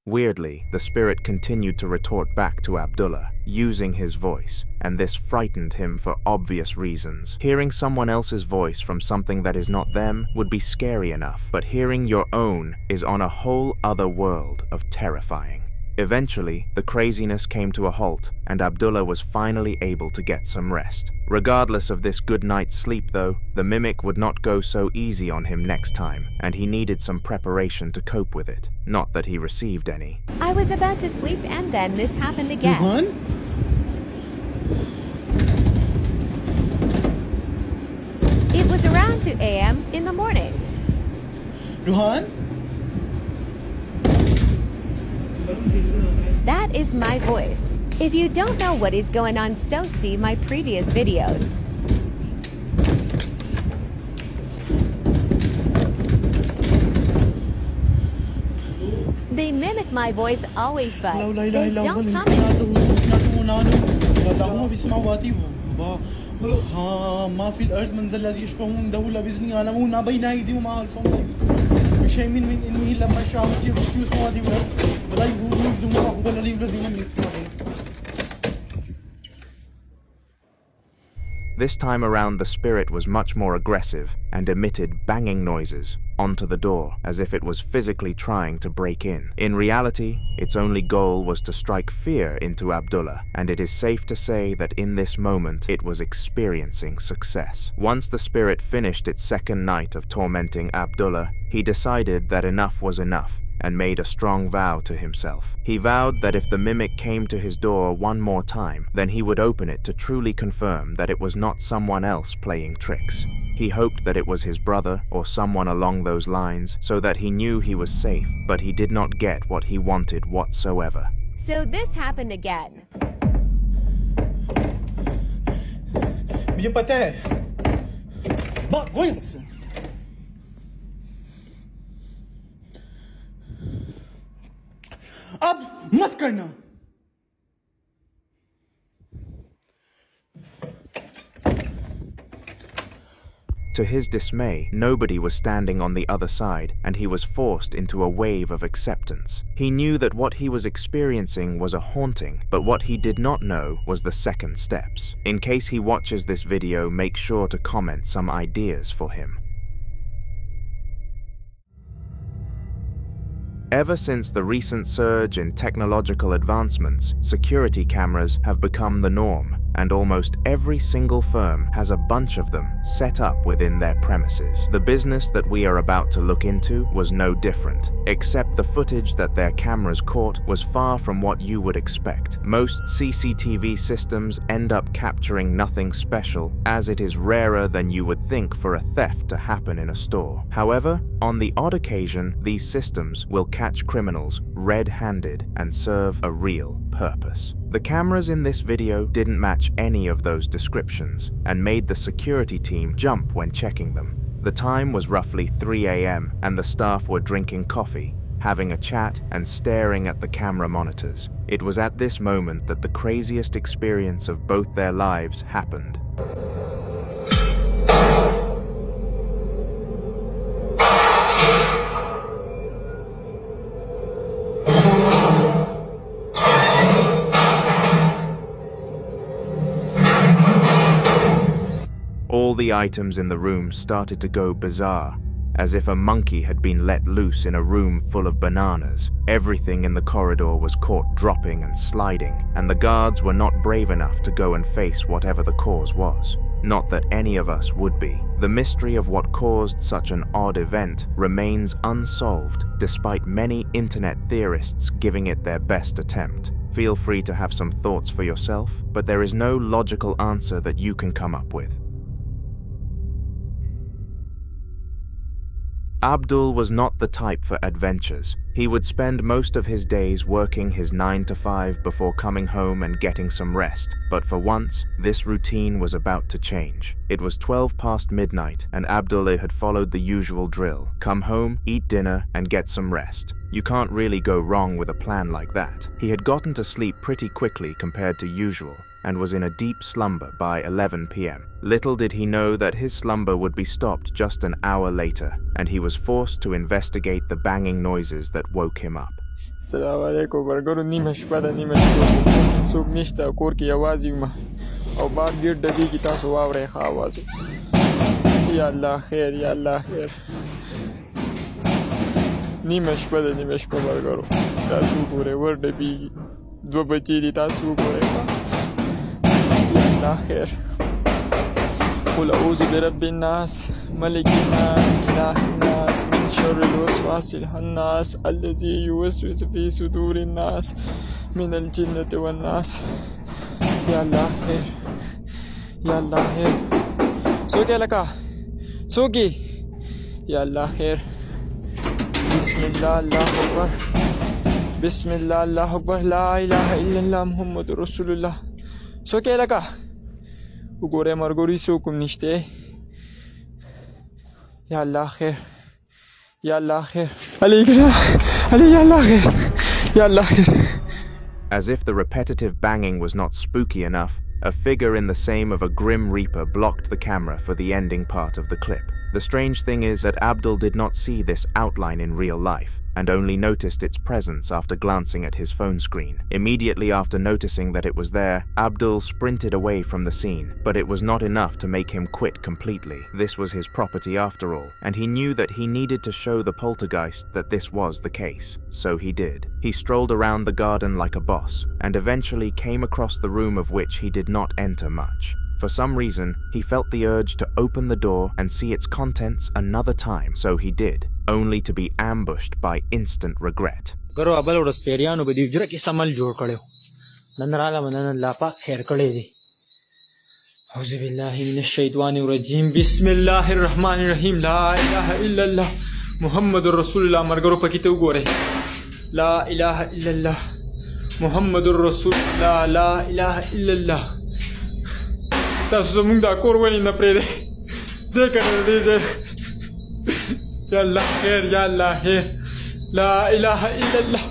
Weirdly, the spirit continued to retort back to Abdullah, using his voice, and this frightened him for obvious reasons. Hearing someone else's voice from something that is not them would be scary enough, but hearing your own is on a whole other world of terrifying. Eventually, the craziness came to a halt, and Abdullah was finally able to get some rest. Regardless of this good night's sleep though, the mimic would not go so easy on him next time, and he needed some preparation to cope with it. Not that he received any. I was about to sleep and then this happened again. It was around 2 a.m. in the morning. Ruhan? That is my voice. If you don't know what is going on, so see my previous videos. They mimic my voice always, but they don't comment. This time around, the spirit was much more aggressive and emitted banging noises onto the door as if it was physically trying to break in. In reality, its only goal was to strike fear into Abdullah, and it is safe to say that in this moment it was experiencing success. Once the spirit finished its second night of tormenting Abdullah, he decided that enough was enough and made a strong vow to himself. He vowed that if the mimic came to his door one more time, then he would open it to truly confirm that it was not someone else playing tricks. He hoped that it was his brother or someone along those lines so that he knew he was safe, but he did not get what he wanted whatsoever. So this happened again. अब मत करना. To his dismay, nobody was standing on the other side, and he was forced into a wave of acceptance. He knew that what he was experiencing was a haunting, but what he did not know was the second steps. In case he watches this video, make sure to comment some ideas for him. Ever since the recent surge in technological advancements, security cameras have become the norm, and almost every single firm has a bunch of them set up within their premises. The business that we are about to look into was no different, except the footage that their cameras caught was far from what you would expect. Most CCTV systems end up capturing nothing special, as it is rarer than you would think for a theft to happen in a store. However, on the odd occasion, these systems will catch criminals red-handed and serve a real purpose. The cameras in this video didn't match any of those descriptions and made the security team jump when checking them. The time was roughly 3 a.m. and the staff were drinking coffee, having a chat and staring at the camera monitors. It was at this moment that the craziest experience of both their lives happened. All the items in the room started to go bizarre, as if a monkey had been let loose in a room full of bananas. Everything in the corridor was caught dropping and sliding, and the guards were not brave enough to go and face whatever the cause was. Not that any of us would be. The mystery of what caused such an odd event remains unsolved, despite many internet theorists giving it their best attempt. Feel free to have some thoughts for yourself, but there is no logical answer that you can come up with. Abdul was not the type for adventures. He would spend most of his days working his 9 to 5 before coming home and getting some rest. But for once, this routine was about to change. It was 12 past midnight and Abdul had followed the usual drill. Come home, eat dinner, and get some rest. You can't really go wrong with a plan like that. He had gotten to sleep pretty quickly compared to usual, and was in a deep slumber by 11 p.m. Little did he know that his slumber would be stopped just an hour later, and he was forced to investigate the banging noises that woke him up. Assalamu alaikum, bargaru nima shpada nima sub nishta kor ki आवाज ma aur baad gate dagi ki tasu awre kha आवाज ya Allah khair ya Allah khair nima shpada bargaru tasu kore war dagi do bachi di tasu kore ya Allah khair قل أعوذ برب الناس ملك الناس إله الناس من شر الوسواس الخناس الذي يوسوس في صدور الناس من الجنة والناس يا الله خير يا الله خير سوكي لك سوكي يا الله خير بسم الله الله أكبر بسم الله الله أكبر لا إله إلا الله محمد رسول الله سوكي لك وګوره مرګوري سوکم نشته یا الله خیر یا الله خیر علی یا الله خیر یا الله خیر. As if the repetitive banging was not spooky enough, a figure in the same of a grim reaper blocked the camera for the ending part of the clip. The strange thing is that Abdul did not see this outline in real life, and only noticed its presence after glancing at his phone screen. Immediately after noticing that it was there, Abdul sprinted away from the scene, but it was not enough to make him quit completely. This was his property after all, and he knew that he needed to show the poltergeist that this was the case. So he did. He strolled around the garden like a boss, and eventually came across the room of which he did not enter much. For some reason, he felt the urge to open the door and see its contents another time, so he did, only to be ambushed by instant regret. Garo abal odas periano be divjra ki samal jod kade nanrala manan la pa khair kade di auzu billahi minash shaitanir rajim bismillahir rahmanir rahim la ilaha illa allah muhammadur rasulullah margaro pakite ugore la ilaha illa allah muhammadur rasulullah la ilaha illa allah tasu mung da korwani na prede zekar de ze ya allah khair ya allah khair la ilaha illallah.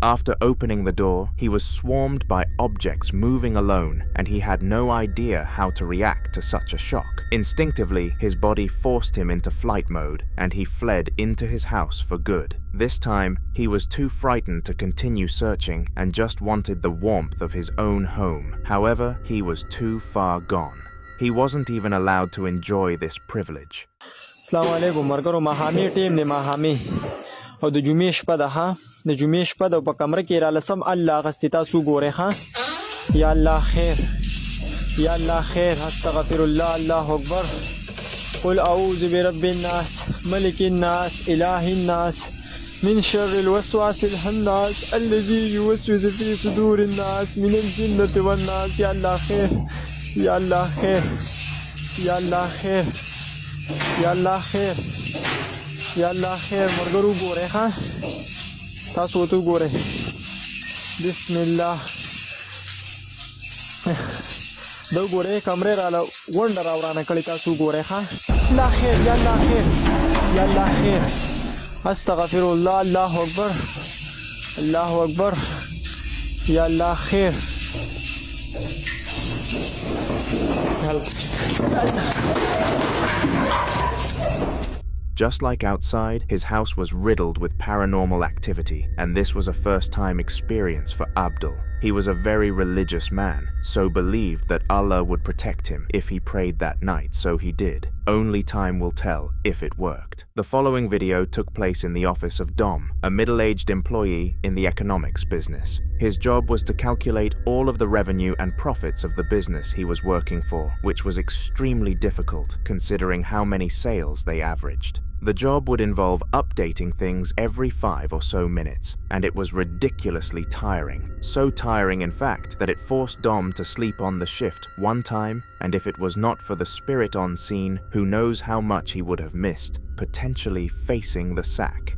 After opening the door, he was swarmed by objects moving alone, and he had no idea how to react to such a shock. Instinctively, his body forced him into flight mode, and he fled into his house for good. This time, he was too frightened to continue searching and just wanted the warmth of his own home. However, he was too far gone. He wasn't even allowed to enjoy this privilege. Assalamu alaikum, margaro mahami team ne mahami او د جمعې شپه ده ها د جمعې شپه د په کمره کې را لسم الله غستې تاسو ګورئ ها Ya Allah khair. Ya Allah khair. Astaghfirullah. Allahu Akbar. قل أعوذ برب الناس ملك الناس إله الناس من شر الوسواس الخناس الذي يوسوس في صدور الناس من الجنة والناس. يا الله خير يا الله خير يا الله خير يا الله خير يا الله خير. مرګرو ګوره ها تاسو ته ګوره. بسم الله. دو ګوره کمرې رااله ونډه راورانه کړې تاسو ګوره ها. الله خير يا الله خير يا الله خير. استغفر الله. الله اکبر الله اکبر. يا الله خير. Just like outside, his house was riddled with paranormal activity, and this was a first-time experience for Abdul. He was a very religious man, so believed that Allah would protect him if he prayed that night, so he did. Only time will tell if it worked. The following video took place in the office of Dom, a middle-aged employee in the economics business. His job was to calculate all of the revenue and profits of the business he was working for, which was extremely difficult considering how many sales they averaged. The job would involve updating things every 5 or so minutes, and it was ridiculously tiring. So tiring, in fact, that it forced Dom to sleep on the shift one time, and if it was not for the spirit on scene, who knows how much he would have missed, potentially facing the sack.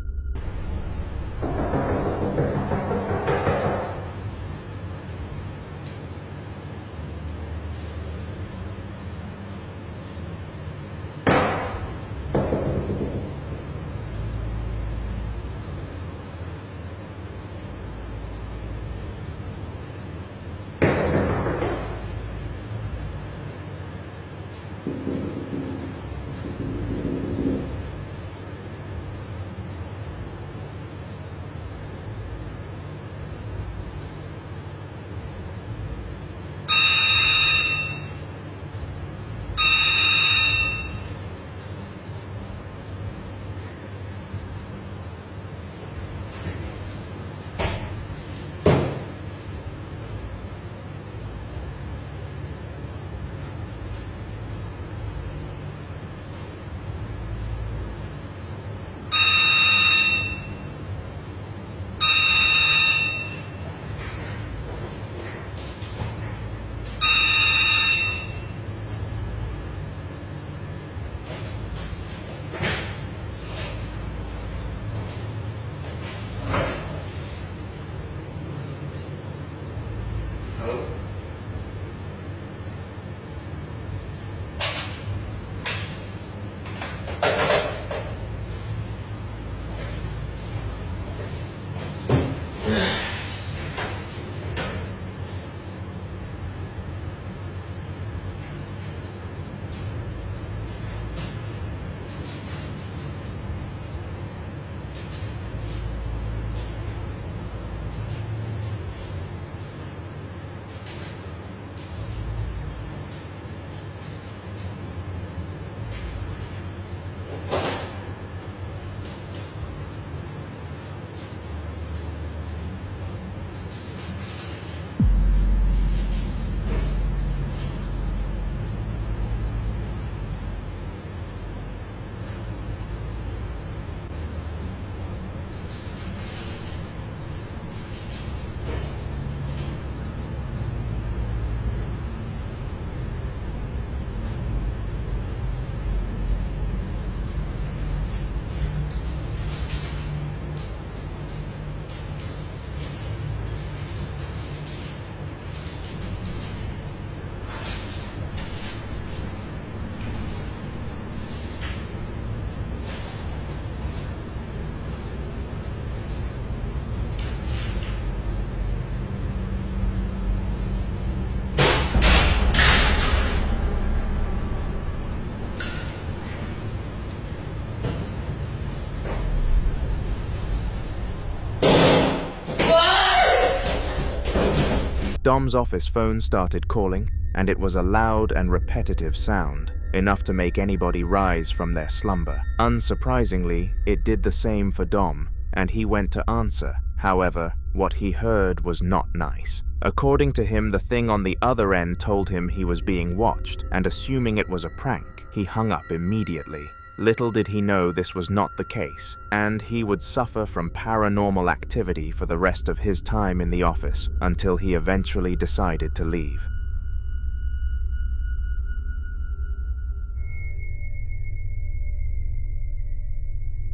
Dom's office phone started calling, and it was a loud and repetitive sound, enough to make anybody rise from their slumber. Unsurprisingly, it did the same for Dom, and he went to answer. However, what he heard was not nice. According to him, the thing on the other end told him he was being watched, and assuming it was a prank, he hung up immediately. Little did he know this was not the case, and he would suffer from paranormal activity for the rest of his time in the office until he eventually decided to leave.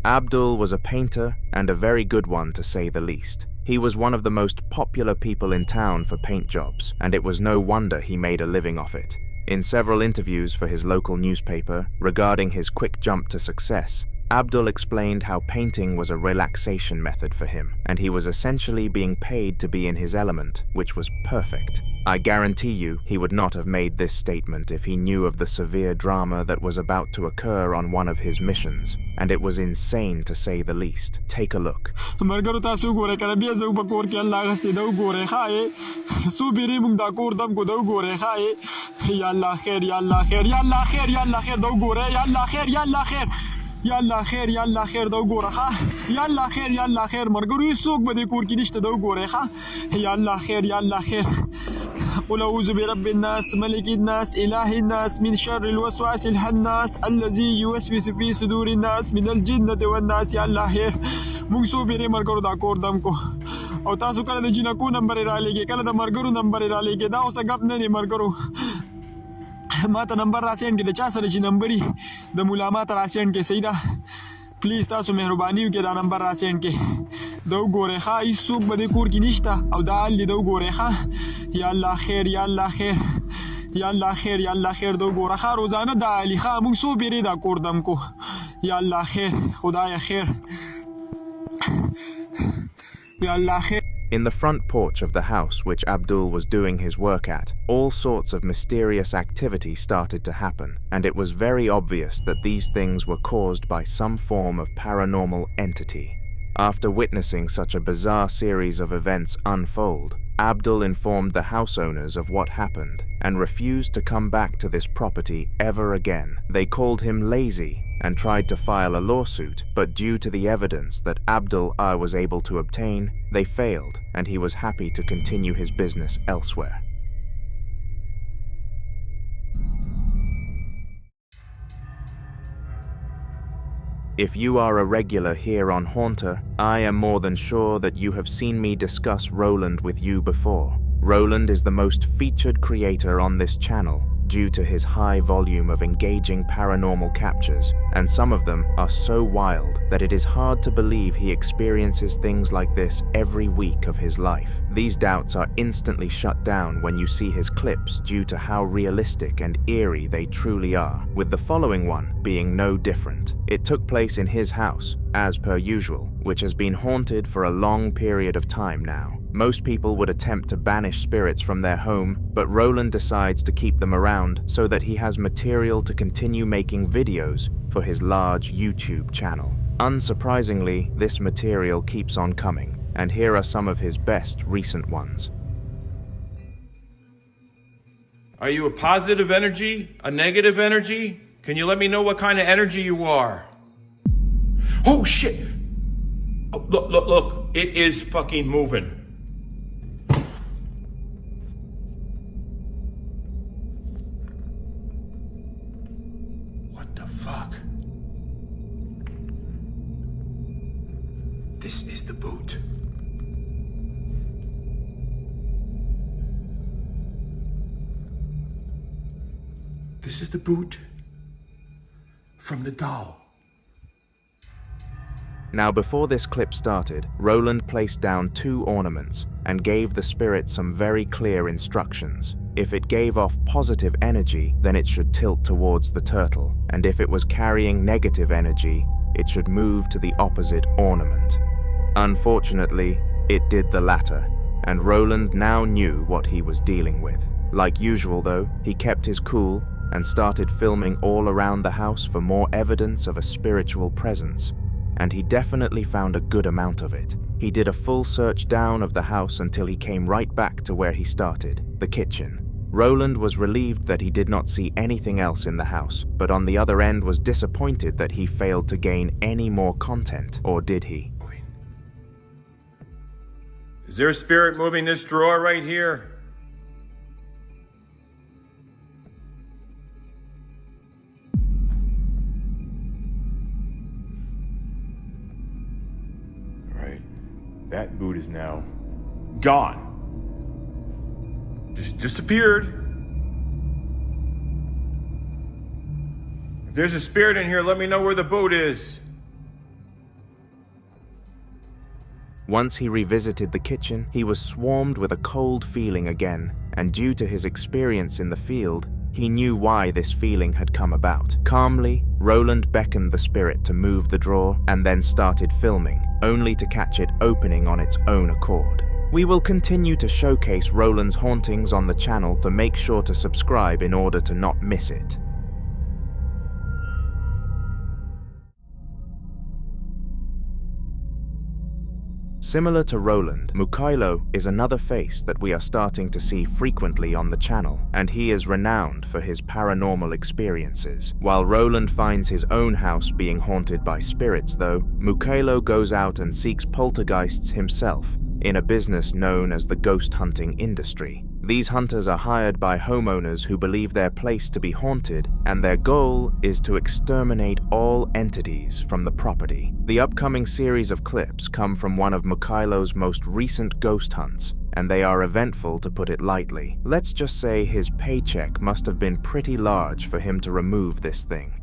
Abdul was a painter, and a very good one to say the least. He was one of the most popular people in town for paint jobs, and it was no wonder he made a living off it. In several interviews for his local newspaper regarding his quick jump to success, Abdul explained how painting was a relaxation method for him, and he was essentially being paid to be in his element, which was perfect. I guarantee you he would not have made this statement if he knew of the severe drama that was about to occur on one of his missions, and it was insane to say the least. Take a look. Yalla khair da gora kha yalla khair margaru sook bade kur ki nishta da gora kha yalla khair qul a'udhu bi rabbin nas malikin nas ilahin nas min sharril waswasil hannas allazi yuwaswisu fi sudurin nas min al jinnati wan nas yalla khair mung so bere margaru da kor dam ko او تاسو کله د جنکو نمبر را لګي کله د مرګرو نمبر را لګي دا اوس غب نه مرګرو ما ته نمبر راسین کې د چا سره چې نمبري د مولا ما ته راسین کې سیدا پلیز تاسو مهرباني وکړئ دا نمبر راسین کې دا وګورئ ښه هیڅ څوک به دې کور کې نشته او دا حال دې دا وګورئ ښه یا الله خیر یا الله خیر یا الله خیر یا الله خیر دا وګوره ښه روزانه دا علي ښه موږ څو بیرې دا کور دم کو یا الله خیر خدای خیر یا الله خیر. In the front porch of the house which Abdul was doing his work at, all sorts of mysterious activity started to happen, and it was very obvious that these things were caused by some form of paranormal entity. After witnessing such a bizarre series of events unfold, Abdul informed the house owners of what happened and refused to come back to this property ever again. They called him lazy and tried to file a lawsuit, but due to the evidence that Abdul was able to obtain, they failed, and he was happy to continue his business elsewhere. If you are a regular here on Haunter, I am more than sure that you have seen me discuss Roland with you before. Roland is the most featured creator on this channel due to his high volume of engaging paranormal captures, and some of them are so wild that it is hard to believe he experiences things like this every week of his life. These doubts are instantly shut down when you see his clips due to how realistic and eerie they truly are, with the following one being no different. It took place in his house, as per usual, which has been haunted for a long period of time now. Most people would attempt to banish spirits from their home, but Roland decides to keep them around so that he has material to continue making videos for his large YouTube channel. Unsurprisingly, this material keeps on coming, and here are some of his best recent ones. Are you a positive energy? A negative energy? Can you let me know what kind of energy you are? Oh shit! Oh, look, it is fucking moving. What the fuck? This is the boot. This is the boot from the doll. Now, before this clip started, Roland placed down 2 ornaments and gave the spirit some very clear instructions. If it gave off positive energy, then it should tilt towards the turtle, and if it was carrying negative energy, it should move to the opposite ornament. Unfortunately, it did the latter, and Roland now knew what he was dealing with. Like usual though, he kept his cool and started filming all around the house for more evidence of a spiritual presence. And he definitely found a good amount of it. He did a full search down of the house until he came right back to where he started, the kitchen. Roland was relieved that he did not see anything else in the house, but on the other end was disappointed that he failed to gain any more content, or did he? Is there a spirit moving this drawer right here? Right. That boot is now gone. Just disappeared. If there's a spirit in here, let me know where the boot is. Once he revisited the kitchen, he was swarmed with a cold feeling again, and due to his experience in the field, he knew why this feeling had come about. Calmly, Roland beckoned the spirit to move the drawer and then started filming, only to catch it opening on its own accord. We will continue to showcase Roland's hauntings on the channel, to make sure to subscribe in order to not miss it. Similar to Roland, Mikhailo is another face that we are starting to see frequently on the channel, and he is renowned for his paranormal experiences. While Roland finds his own house being haunted by spirits though, Mikhailo goes out and seeks poltergeists himself, in a business known as the ghost hunting industry. These hunters are hired by homeowners who believe their place to be haunted, and their goal is to exterminate all entities from the property. The upcoming series of clips come from one of Mikhailo's most recent ghost hunts, and they are eventful to put it lightly. Let's just say his paycheck must have been pretty large for him to remove this thing.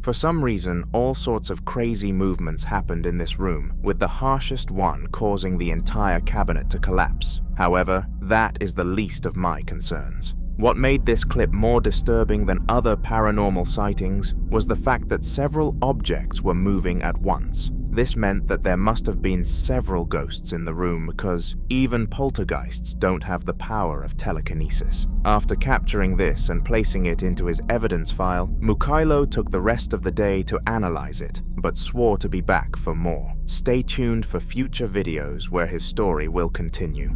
For some reason, all sorts of crazy movements happened in this room, with the harshest one causing the entire cabinet to collapse. However, that is the least of my concerns. What made this clip more disturbing than other paranormal sightings was the fact that several objects were moving at once. This meant that there must have been several ghosts in the room, because even poltergeists don't have the power of telekinesis. After capturing this and placing it into his evidence file, Mikhailo took the rest of the day to analyze it, but swore to be back for more. Stay tuned for future videos where his story will continue.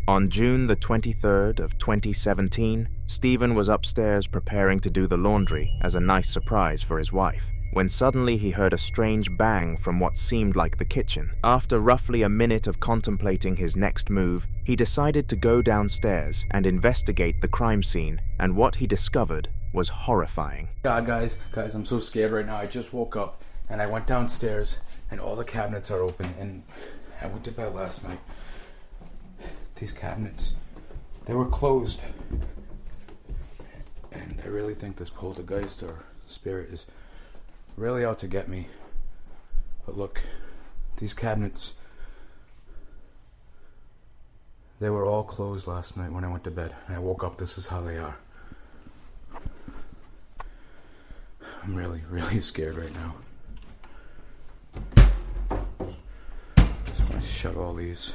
On June the 23rd of 2017, Stephen was upstairs preparing to do the laundry as a nice surprise for his wife, when suddenly he heard a strange bang from what seemed like the kitchen. After roughly a minute of contemplating his next move, he decided to go downstairs and investigate the crime scene, and what he discovered was horrifying. God, guys, I'm so scared right now. I just woke up and I went downstairs and all the cabinets are open, and I went to bed last night. These cabinets, they were closed. And I really think this poltergeist or spirit is really out to get me. But look, these cabinets, they were all closed last night when I went to bed. And I woke up, this is how they are. I'm really, really scared right now. Just want to shut all these.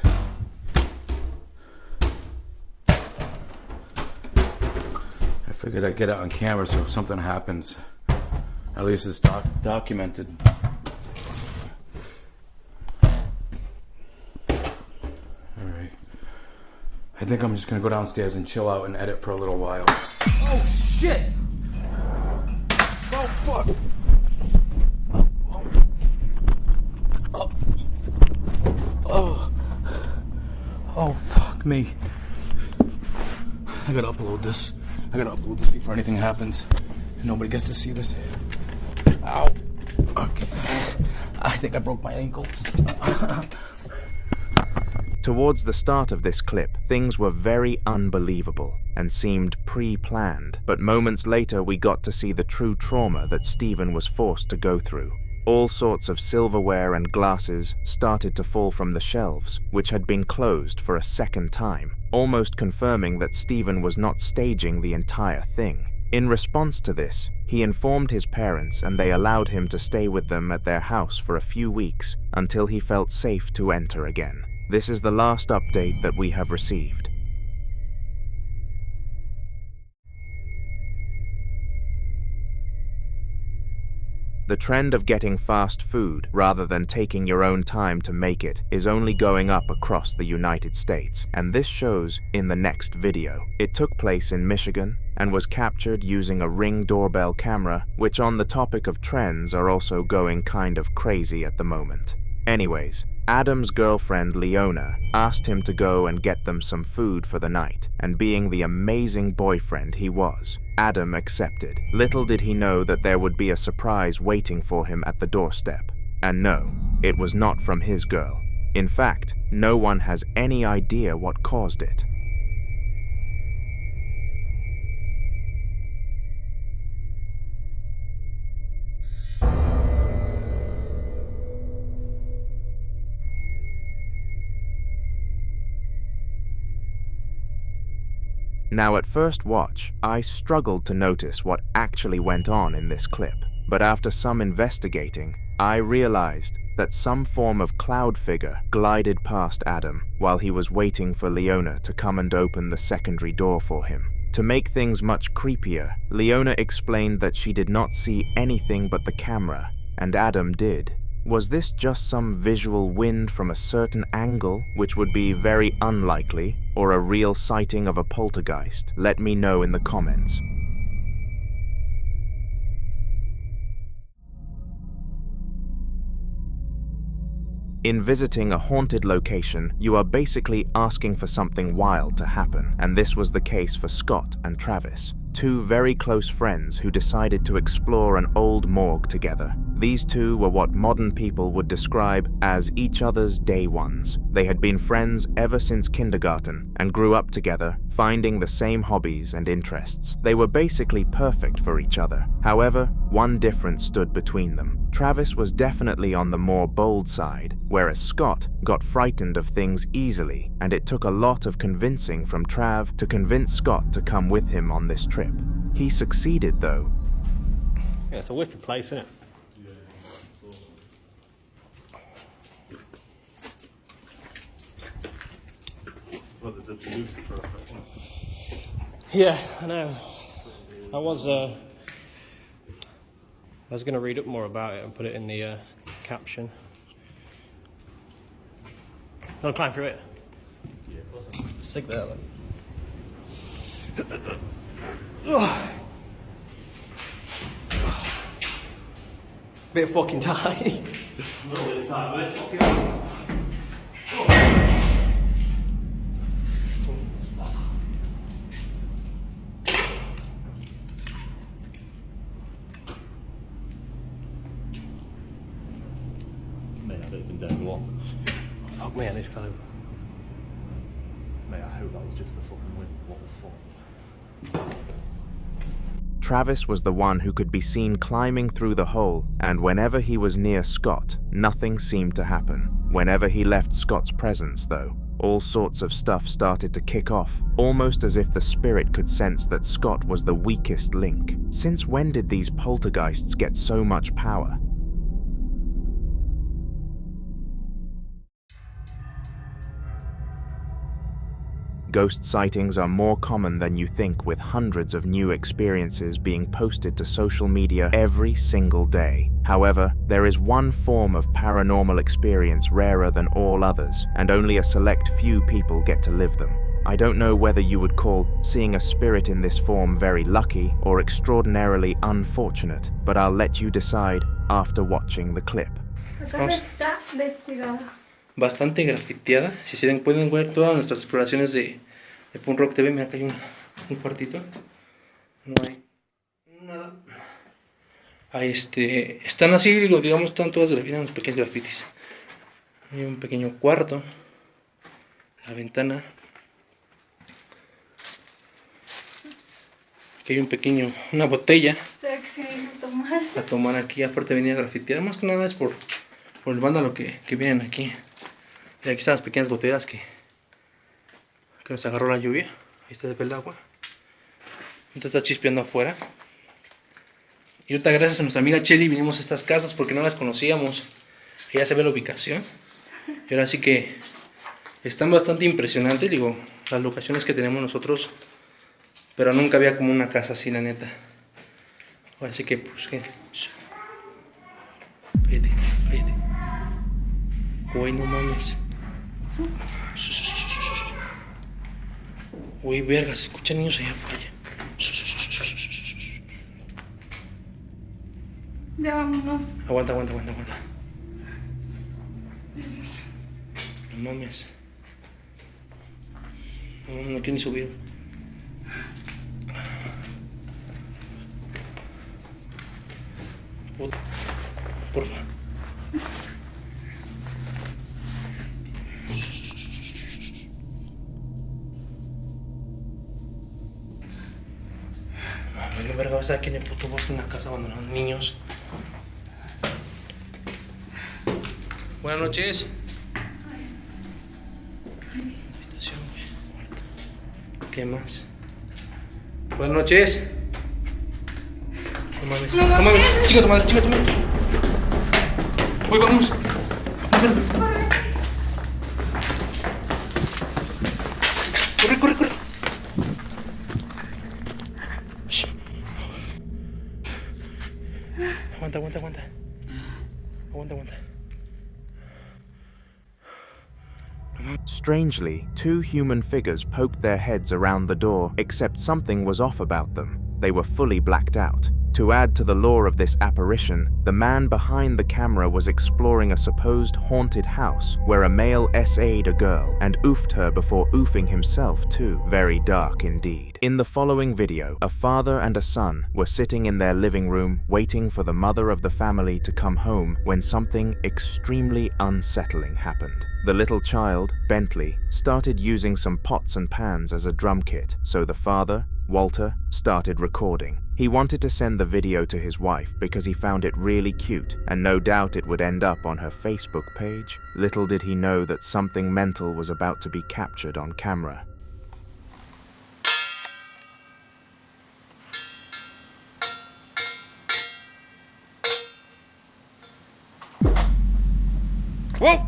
I figured I'd get it on camera so if something happens, at least it's documented. Alright. I think I'm just gonna go downstairs and chill out and edit for a little while. Oh shit! Oh fuck! Oh fuck me. I gotta upload this. I gotta upload this before anything happens. And nobody gets to see this. Ow. Okay. I think I broke my ankles. Towards the start of this clip, things were very unbelievable and seemed pre-planned, but moments later we got to see the true trauma that Stephen was forced to go through. All sorts of silverware and glasses started to fall from the shelves, which had been closed for a second time, almost confirming that Stephen was not staging the entire thing. In response to this, he informed his parents and they allowed him to stay with them at their house for a few weeks until he felt safe to enter again. This is the last update that we have received. The trend of getting fast food rather than taking your own time to make it is only going up across the United States, and this shows in the next video. It took place in Michigan and was captured using a Ring doorbell camera, which on the topic of trends are also going kind of crazy at the moment. Anyways, Adam's girlfriend Leona asked him to go and get them some food for the night, and being the amazing boyfriend he was, Adam accepted. Little did he know that there would be a surprise waiting for him at the doorstep. And no, it was not from his girl. In fact, no one has any idea what caused it. Now at first watch, I struggled to notice what actually went on in this clip, but after some investigating, I realized that some form of cloud figure glided past Adam while he was waiting for Leona to come and open the secondary door for him. To make things much creepier, Leona explained that she did not see anything but the camera, and Adam did. Was this just some visual wind from a certain angle, which would be very unlikely, or a real sighting of a poltergeist? Let me know in the comments. In visiting a haunted location, you are basically asking for something wild to happen, and this was the case for Scott and Travis, two very close friends who decided to explore an old morgue together. These two were what modern people would describe as each other's day ones. They had been friends ever since kindergarten and grew up together, finding the same hobbies and interests. They were basically perfect for each other. However, one difference stood between them. Travis was definitely on the more bold side, whereas Scott got frightened of things easily, and it took a lot of convincing from Trav to convince Scott to come with him on this trip. He succeeded though. Yeah, it's a wicked place, isn't it? Yeah, I know. I was going to read up more about it and put it in the caption. Want to climb through it? Yeah, of course. Sick there, then. Bit fucking tight. No, it's tight, mate. Fucking hell. Fuck me, I need foam. Mate, I hope that was just the fucking wind. What the fuck? Travis was the one who could be seen climbing through the hole, and whenever he was near Scott, nothing seemed to happen. Whenever he left Scott's presence, though, all sorts of stuff started to kick off, almost as if the spirit could sense that Scott was the weakest link. Since when did these poltergeists get so much power? Ghost sightings are more common than you think, with hundreds of new experiences being posted to social media every single day. However, there is one form of paranormal experience rarer than all others, and only a select few people get to live them. I don't know whether you would call seeing a spirit in this form very lucky or extraordinarily unfortunate, but I'll let you decide after watching the clip. Está descuidada. Bastante grafiteada. Si se pueden ver todas nuestras exploraciones de Punk Rock TV, mira que hay un cuartito. No hay nada. Hay están así, digamos, están todas grafitadas, pequeños grafitis. Hay un pequeño cuarto, la ventana. Aquí hay una botella. ¿Será que se viene a tomar? A tomar aquí, aparte venía a grafitear, más que nada es por el vándalo que vienen aquí. Y aquí están las pequeñas goteras que nos agarró la lluvia. Ahí está el agua. Entonces está chispeando afuera. Y ahorita gracias a nuestra amiga Chelly vinimos a estas casas porque no las conocíamos. Ella sabe la ubicación. Y ahora sí que están bastante impresionantes, digo, las locaciones que tenemos nosotros. Pero nunca había como una casa así, la neta. Así que, pues, que... Cállate, cállate. Güey, no mames. Güey, verga, se escuchan niños allá afuera. Ya vámonos. Aguanta. No mames. No quiero ni subir. Porfa. Mami, la verga, vas a estar aquí en el puto bosque en una casa abandonada, niños. Buenas noches. Habitación, güey. ¿Qué más? Buenas noches. No mames. Chinga tu madre. Uy, vamos. Corre. Aguanta. Strangely, two human figures poked their heads around the door, except something was off about them. They were fully blacked out. To add to the lore of this apparition, the man behind the camera was exploring a supposed haunted house where a male SA'd a girl and oofed her before oofing himself too. Very dark indeed. In the following video, a father and a son were sitting in their living room waiting for the mother of the family to come home when something extremely unsettling happened. The little child, Bentley, started using some pots and pans as a drum kit, so the father, Walter, started recording. He wanted to send the video to his wife because he found it really cute, and no doubt it would end up on her Facebook page. Little did he know that something mental was about to be captured on camera. Whoa!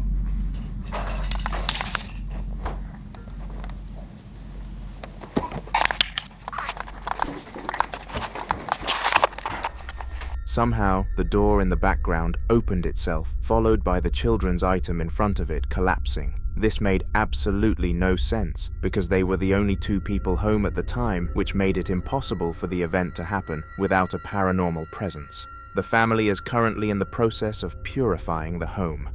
Somehow, the door in the background opened itself, followed by the children's item in front of it collapsing. This made absolutely no sense, because they were the only two people home at the time, which made it impossible for the event to happen without a paranormal presence. The family is currently in the process of purifying the home.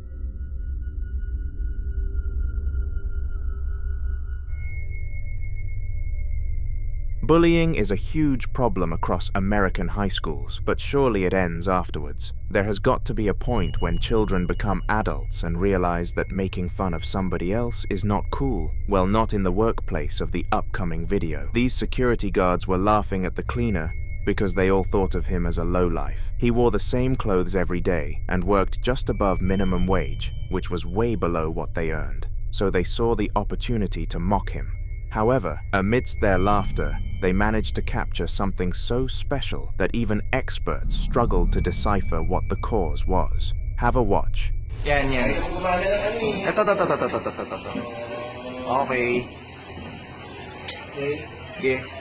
Bullying is a huge problem across American high schools, but surely it ends afterwards. There has got to be a point when children become adults and realize that making fun of somebody else is not cool. Well, not in the workplace of the upcoming video. These security guards were laughing at the cleaner because they all thought of him as a lowlife. He wore the same clothes every day and worked just above minimum wage, which was way below what they earned. So they saw the opportunity to mock him. However, amidst their laughter, they managed to capture something so special that even experts struggled to decipher what the cause was. Have a watch. Yan. Ito. Okay. Yes.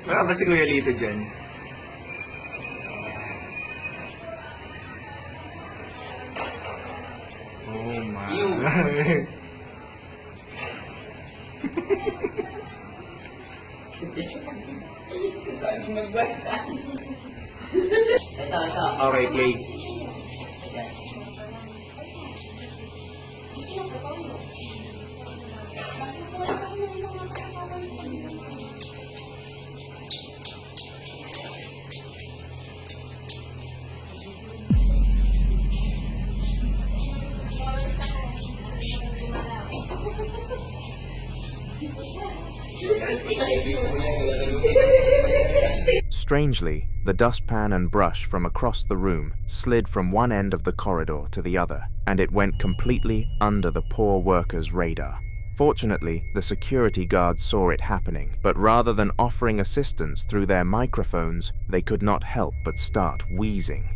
Wala ba si Kuya Lito dyan? Oh my. Okay, play. Strangely, the dustpan and brush from across the room slid from one end of the corridor to the other, and it went completely under the poor worker's radar. Fortunately, the security guards saw it happening, but rather than offering assistance through their microphones, they could not help but start wheezing.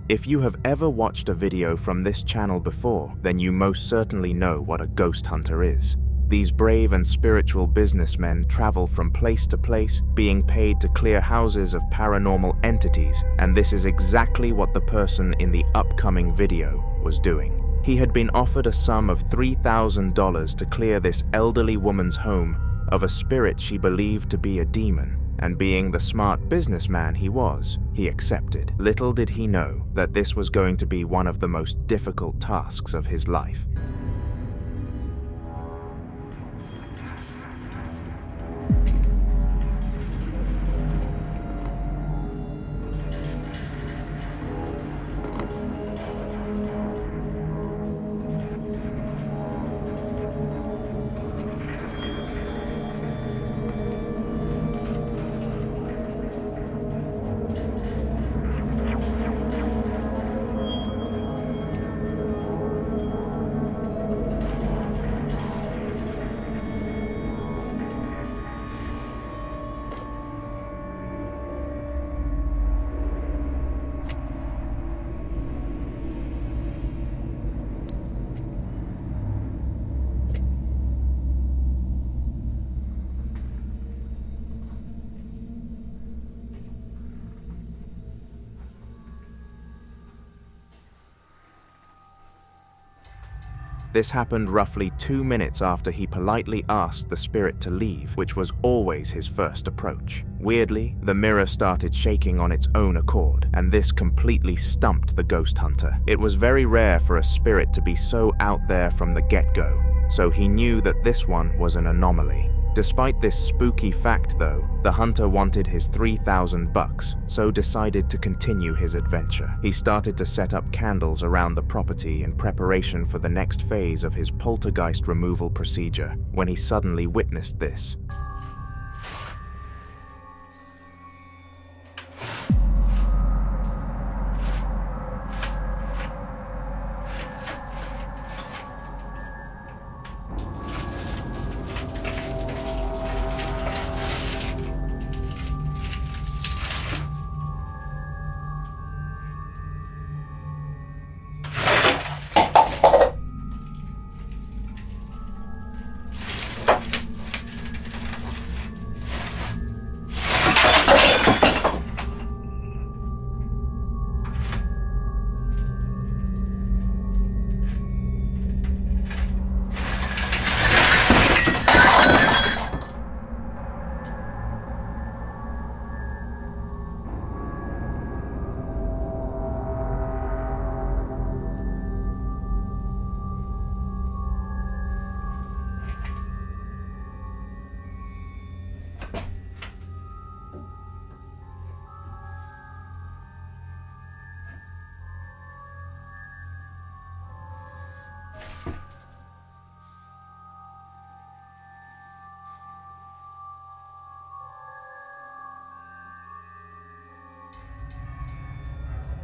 If you have ever watched a video from this channel before, then you most certainly know what a ghost hunter is. These brave and spiritual businessmen travel from place to place, being paid to clear houses of paranormal entities, and this is exactly what the person in the upcoming video was doing. He had been offered a sum of $3,000 to clear this elderly woman's home of a spirit she believed to be a demon. And being the smart businessman he was, he accepted. Little did he know that this was going to be one of the most difficult tasks of his life. This happened roughly 2 minutes after he politely asked the spirit to leave, which was always his first approach. Weirdly, the mirror started shaking on its own accord, and this completely stumped the ghost hunter. It was very rare for a spirit to be so out there from the get-go, so he knew that this one was an anomaly. Despite this spooky fact though, the hunter wanted his $3,000, so decided to continue his adventure. He started to set up candles around the property in preparation for the next phase of his poltergeist removal procedure, when he suddenly witnessed this.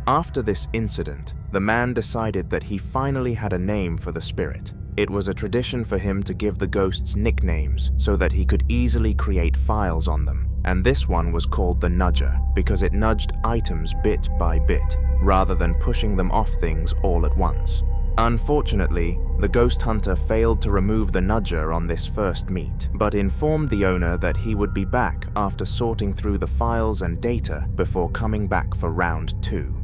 After this incident, the man decided that he finally had a name for the spirit. It was a tradition for him to give the ghosts nicknames so that he could easily create files on them, and this one was called the nudger because it nudged items bit by bit, rather than pushing them off things all at once. Unfortunately, the ghost hunter failed to remove the nudger on this first meet, but informed the owner that he would be back after sorting through the files and data before coming back for round 2.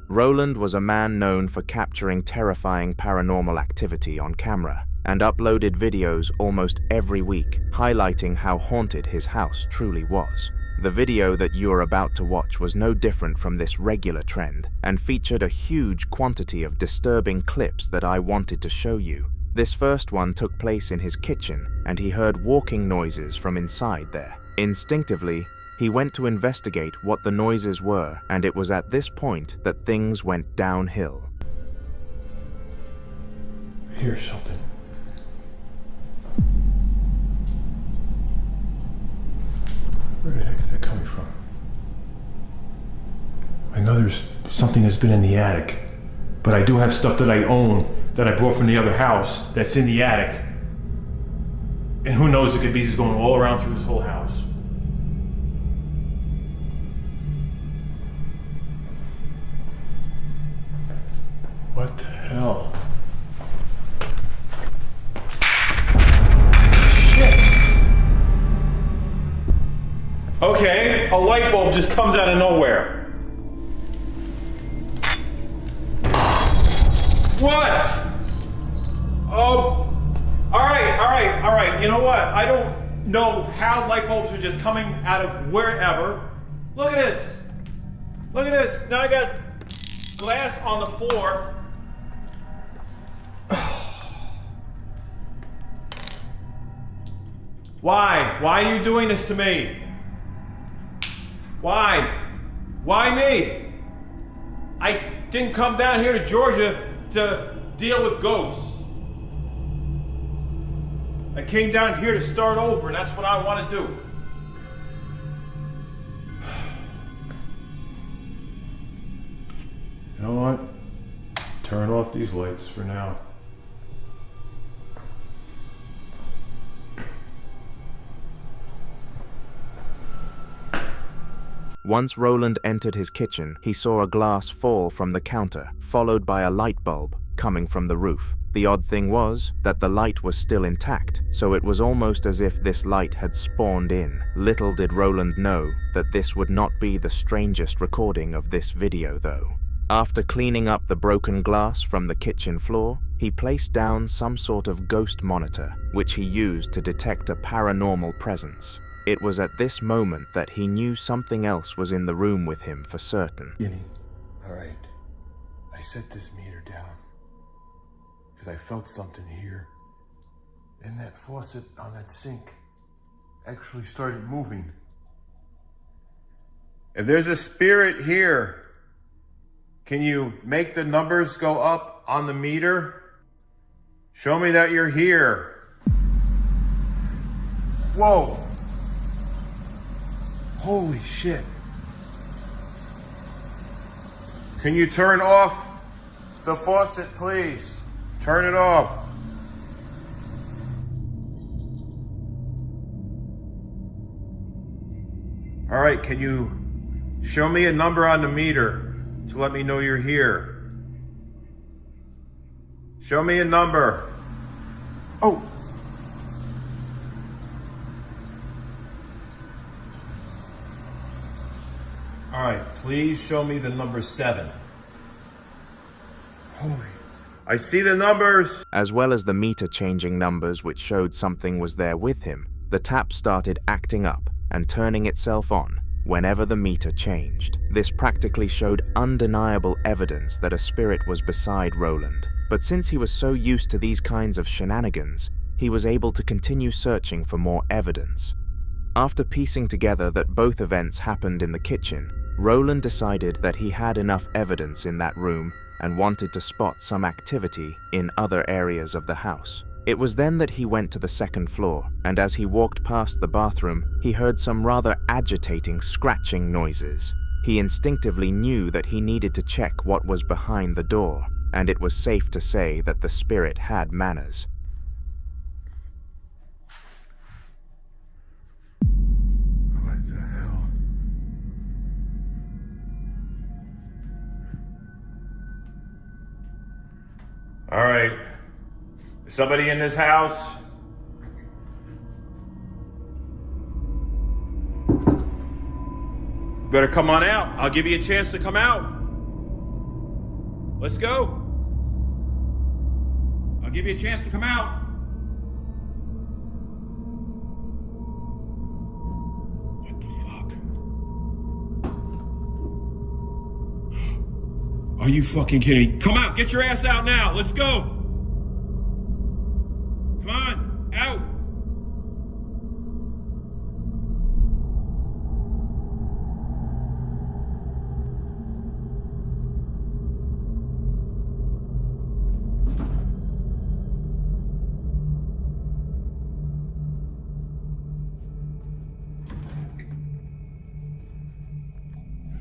Roland was a man known for capturing terrifying paranormal activity on camera and uploaded videos almost every week highlighting how haunted his house truly was. The video that you are about to watch was no different from this regular trend and featured a huge quantity of disturbing clips that I wanted to show you. This first one took place in his kitchen and he heard walking noises from inside there. Instinctively, he went to investigate what the noises were, and it was at this point that things went downhill. Here's something. Where the heck is that coming from? I know there's something that's been in the attic, but I do have stuff that I own that I brought from the other house that's in the attic. And who knows, it could be just going all around through this whole house. What the hell? Shit! Okay, a light bulb just comes out of nowhere. What? Oh, all right. You know what? I don't know how light bulbs are just coming out of wherever. Look at this. Look at this. Now I got glass on the floor. Why? Why are you doing this to me? Why? Why me? I didn't come down here to Georgia to deal with ghosts. I came down here to start over, and that's what I want to do. You know what? Turn off these lights for now. Once Roland entered his kitchen, he saw a glass fall from the counter, followed by a light bulb coming from the roof. The odd thing was that the light was still intact, so it was almost as if this light had spawned in. Little did Roland know that this would not be the strangest recording of this video though. After cleaning up the broken glass from the kitchen floor, he placed down some sort of ghost monitor, which he used to detect a paranormal presence. It was at this moment that he knew something else was in the room with him for certain. All right, I set this meter down because I felt something here. And that faucet on that sink actually started moving. If there's a spirit here, can you make the numbers go up on the meter? Show me that you're here. Whoa. Holy shit. Can you turn off the faucet, please? Turn it off. All right, can you show me a number on the meter to let me know you're here? Show me a number. Oh. All right, please show me the number 7. Holy. I see the numbers. As well as the meter changing numbers which showed something was there with him, the tap started acting up and turning itself on whenever the meter changed. This practically showed undeniable evidence that a spirit was beside Roland. But since he was so used to these kinds of shenanigans, he was able to continue searching for more evidence. After piecing together that both events happened in the kitchen, Roland decided that he had enough evidence in that room and wanted to spot some activity in other areas of the house. It was then that he went to the second floor, and as he walked past the bathroom, he heard some rather agitating scratching noises. He instinctively knew that he needed to check what was behind the door. and it was safe to say that the spirit had manners. What the hell? All right. Is somebody in this house? Better come on out. I'll give you a chance to come out. Let's go. I'll give you a chance to come out. What the fuck? Are you fucking kidding me? Come out. Get your ass out now. Let's go. Come on. Out.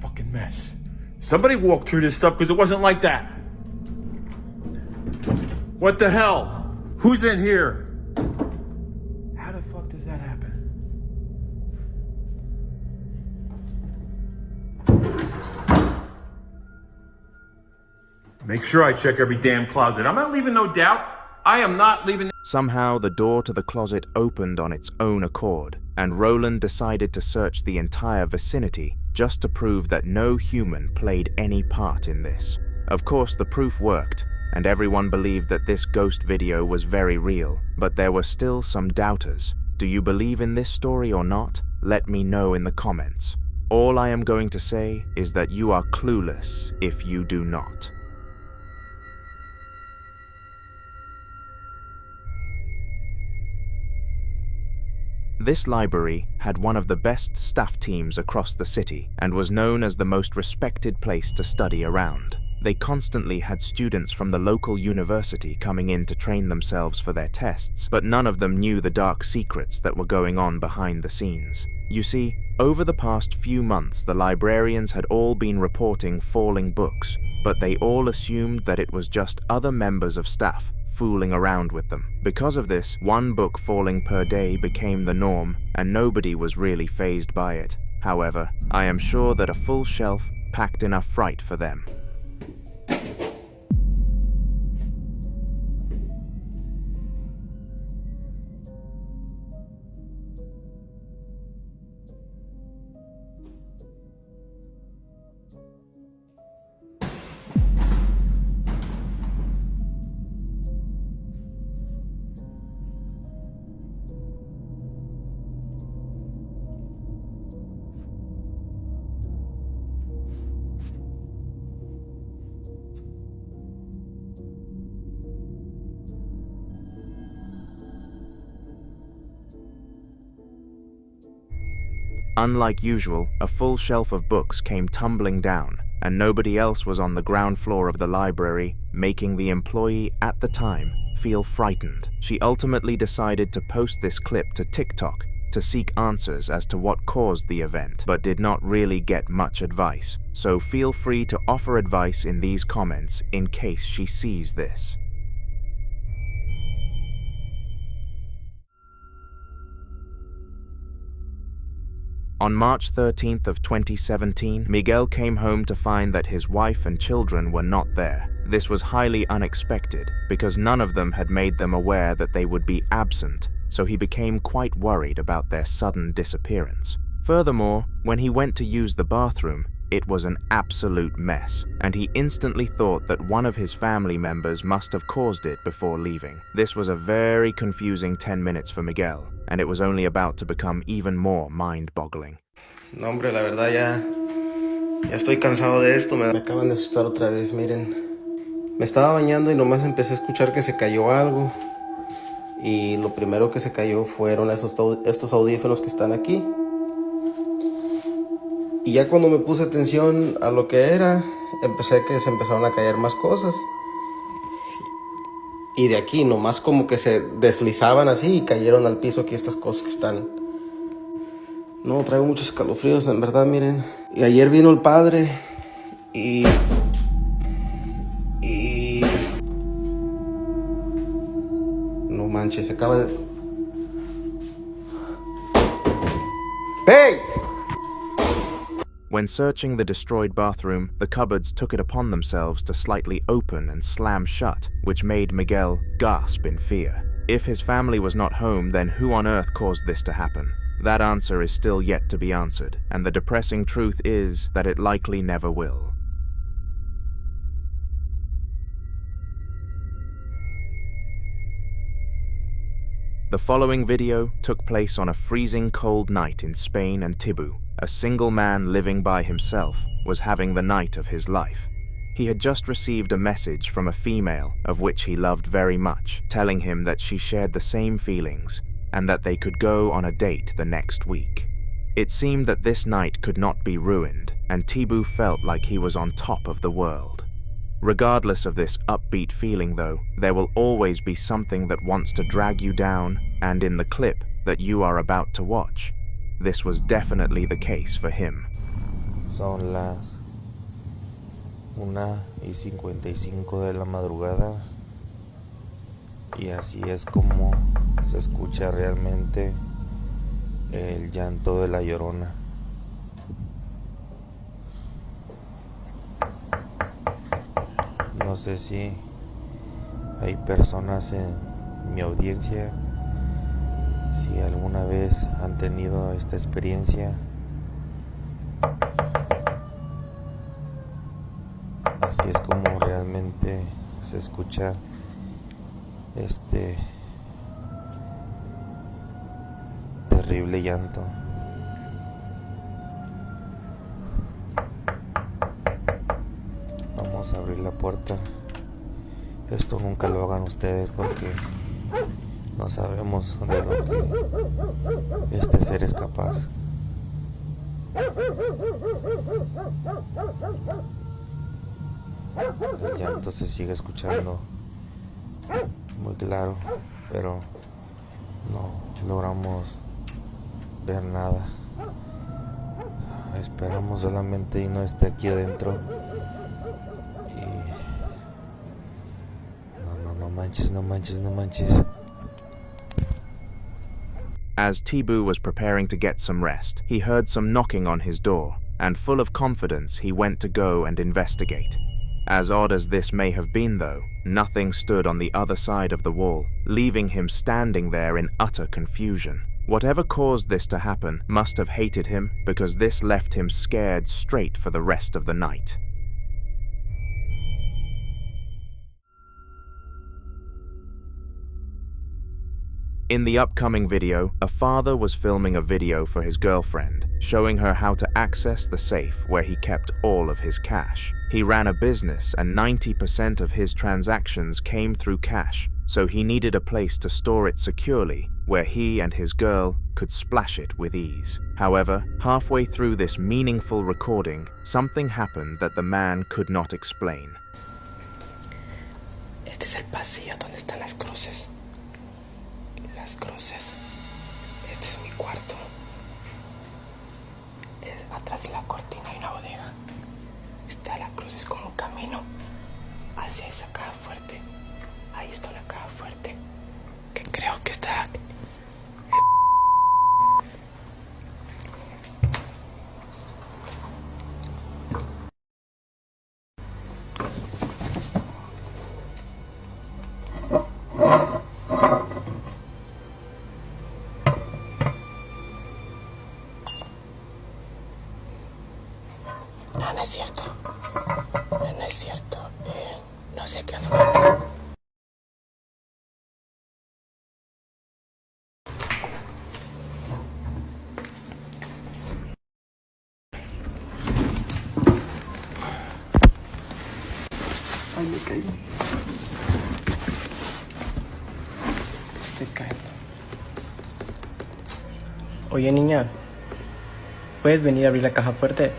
Fucking mess. Somebody walked through this stuff because it wasn't like that. What the hell? Who's in here? How the fuck does that happen? Make sure I check every damn closet. I'm not leaving no doubt. I am not leaving. Somehow the door to the closet opened on its own accord, and Roland decided to search the entire vicinity just to prove that no human played any part in this. Of course, the proof worked, and everyone believed that this ghost video was very real, but there were still some doubters. Do you believe in this story or not? Let me know in the comments. All I am going to say is that you are clueless if you do not. This library had one of the best staff teams across the city and was known as the most respected place to study around. They constantly had students from the local university coming in to train themselves for their tests, but none of them knew the dark secrets that were going on behind the scenes. You see, over the past few months, the librarians had all been reporting falling books, but they all assumed that it was just other members of staff fooling around with them. Because of this, one book falling per day became the norm, and nobody was really fazed by it. However, I am sure that a full shelf packed enough fright for them. Unlike usual, a full shelf of books came tumbling down, and nobody else was on the ground floor of the library, making the employee at the time feel frightened. She ultimately decided to post this clip to TikTok to seek answers as to what caused the event, but did not really get much advice. So feel free to offer advice in these comments in case she sees this. On March 13th of 2017, Miguel came home to find that his wife and children were not there. This was highly unexpected because none of them had made them aware that they would be absent, so he became quite worried about their sudden disappearance. Furthermore, when he went to use the bathroom, it was an absolute mess, and he instantly thought that one of his family members must have caused it before leaving. This was a very confusing 10 minutes for Miguel, and it was only about to become even more mind-boggling. No, hombre, la verdad ya estoy cansado de esto, me acaban de asustar otra vez, miren. Me estaba bañando y nomás empecé a escuchar que se cayó algo. Y lo primero que se cayó fueron estos audífonos que están aquí. Y ya cuando me puse atención a lo que era, empecé que se empezaron a caer más cosas. Y de aquí nomás como que se deslizaban así y cayeron al piso aquí estas cosas que están. No, traigo muchos escalofríos, en verdad, miren. Y ayer vino el padre y manches, se acaba de... ¡Hey! When searching the destroyed bathroom, the cupboards took it upon themselves to slightly open and slam shut, which made Miguel gasp in fear. If his family was not home, then who on earth caused this to happen? That answer is still yet to be answered, and the depressing truth is that it likely never will. The following video took place on a freezing cold night in Spain and Tibu. A single man living by himself was having the night of his life. He had just received a message from a female of which he loved very much, telling him that she shared the same feelings and that they could go on a date the next week. It seemed that this night could not be ruined, and Tibu felt like he was on top of the world. Regardless of this upbeat feeling though, there will always be something that wants to drag you down, and in the clip that you are about to watch, this was definitely the case for him. Son las 1:55 de la madrugada y así es como se escucha realmente el llanto de la Llorona. No sé si hay personas en mi audiencia, si alguna vez han tenido esta experiencia. Así es como realmente se escucha este terrible llanto. Vamos a abrir la puerta. Esto nunca lo hagan ustedes porque no sabemos de lo que este ser es capaz. El llanto se sigue escuchando muy claro, pero no logramos ver nada. Esperamos solamente y no esté aquí adentro. Y no manches. As Tibu was preparing to get some rest, he heard some knocking on his door, and full of confidence, he went to go and investigate. As odd as this may have been though, nothing stood on the other side of the wall, leaving him standing there in utter confusion. Whatever caused this to happen must have hated him, because this left him scared straight for the rest of the night. In the upcoming video, a father was filming a video for his girlfriend, showing her how to access the safe where he kept all of his cash. He ran a business and 90% of his transactions came through cash, so he needed a place to store it securely where he and his girl could splash it with ease. However, halfway through this meaningful recording, something happened that the man could not explain. Este es el pasillo donde están las cruces. Las cruces. Este es mi cuarto. Atrás de la cortina hay una bodega. Está la cruz, es como un camino hacia esa caja fuerte. Ahí está una caja fuerte que creo que está. No es cierto. No es cierto. No sé qué ando. Ay, me caí. Estoy cayendo. Oye, niña, ¿puedes venir a abrir la caja fuerte?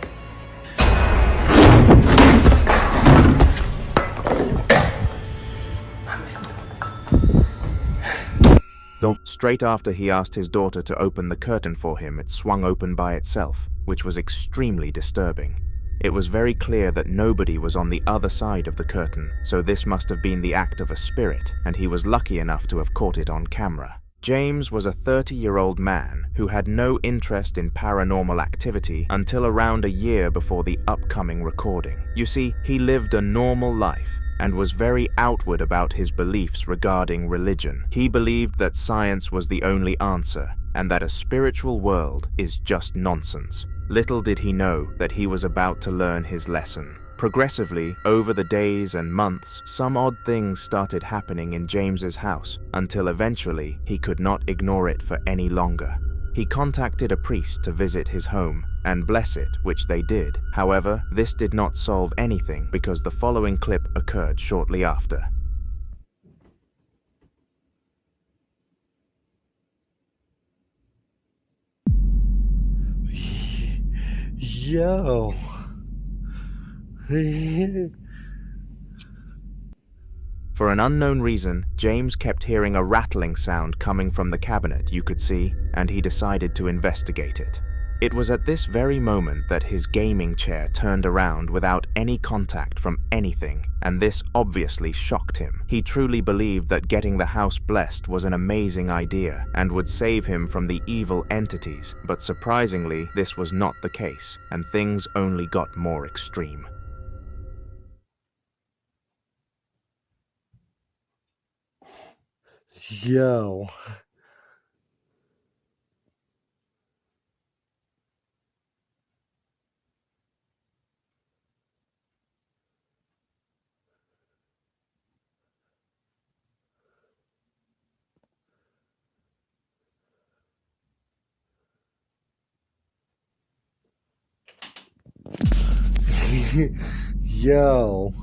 Straight after he asked his daughter to open the curtain for him, it swung open by itself, which was extremely disturbing. It was very clear that nobody was on the other side of the curtain, so this must have been the act of a spirit, and he was lucky enough to have caught it on camera. James was a 30-year-old man who had no interest in paranormal activity until around a year before the upcoming recording. You see, he lived a normal life and was very outward about his beliefs regarding religion. He believed that science was the only answer and that a spiritual world is just nonsense. Little did he know that he was about to learn his lesson. Progressively, over the days and months, some odd things started happening in James's house until eventually he could not ignore it for any longer. He contacted a priest to visit his home and bless it, which they did. However, this did not solve anything because the following clip occurred shortly after. Yo. For an unknown reason, James kept hearing a rattling sound coming from the cabinet you could see, and he decided to investigate it. It was at this very moment that his gaming chair turned around without any contact from anything, and this obviously shocked him. He truly believed that getting the house blessed was an amazing idea and would save him from the evil entities, but surprisingly, this was not the case, and things only got more extreme. Yo. Yo.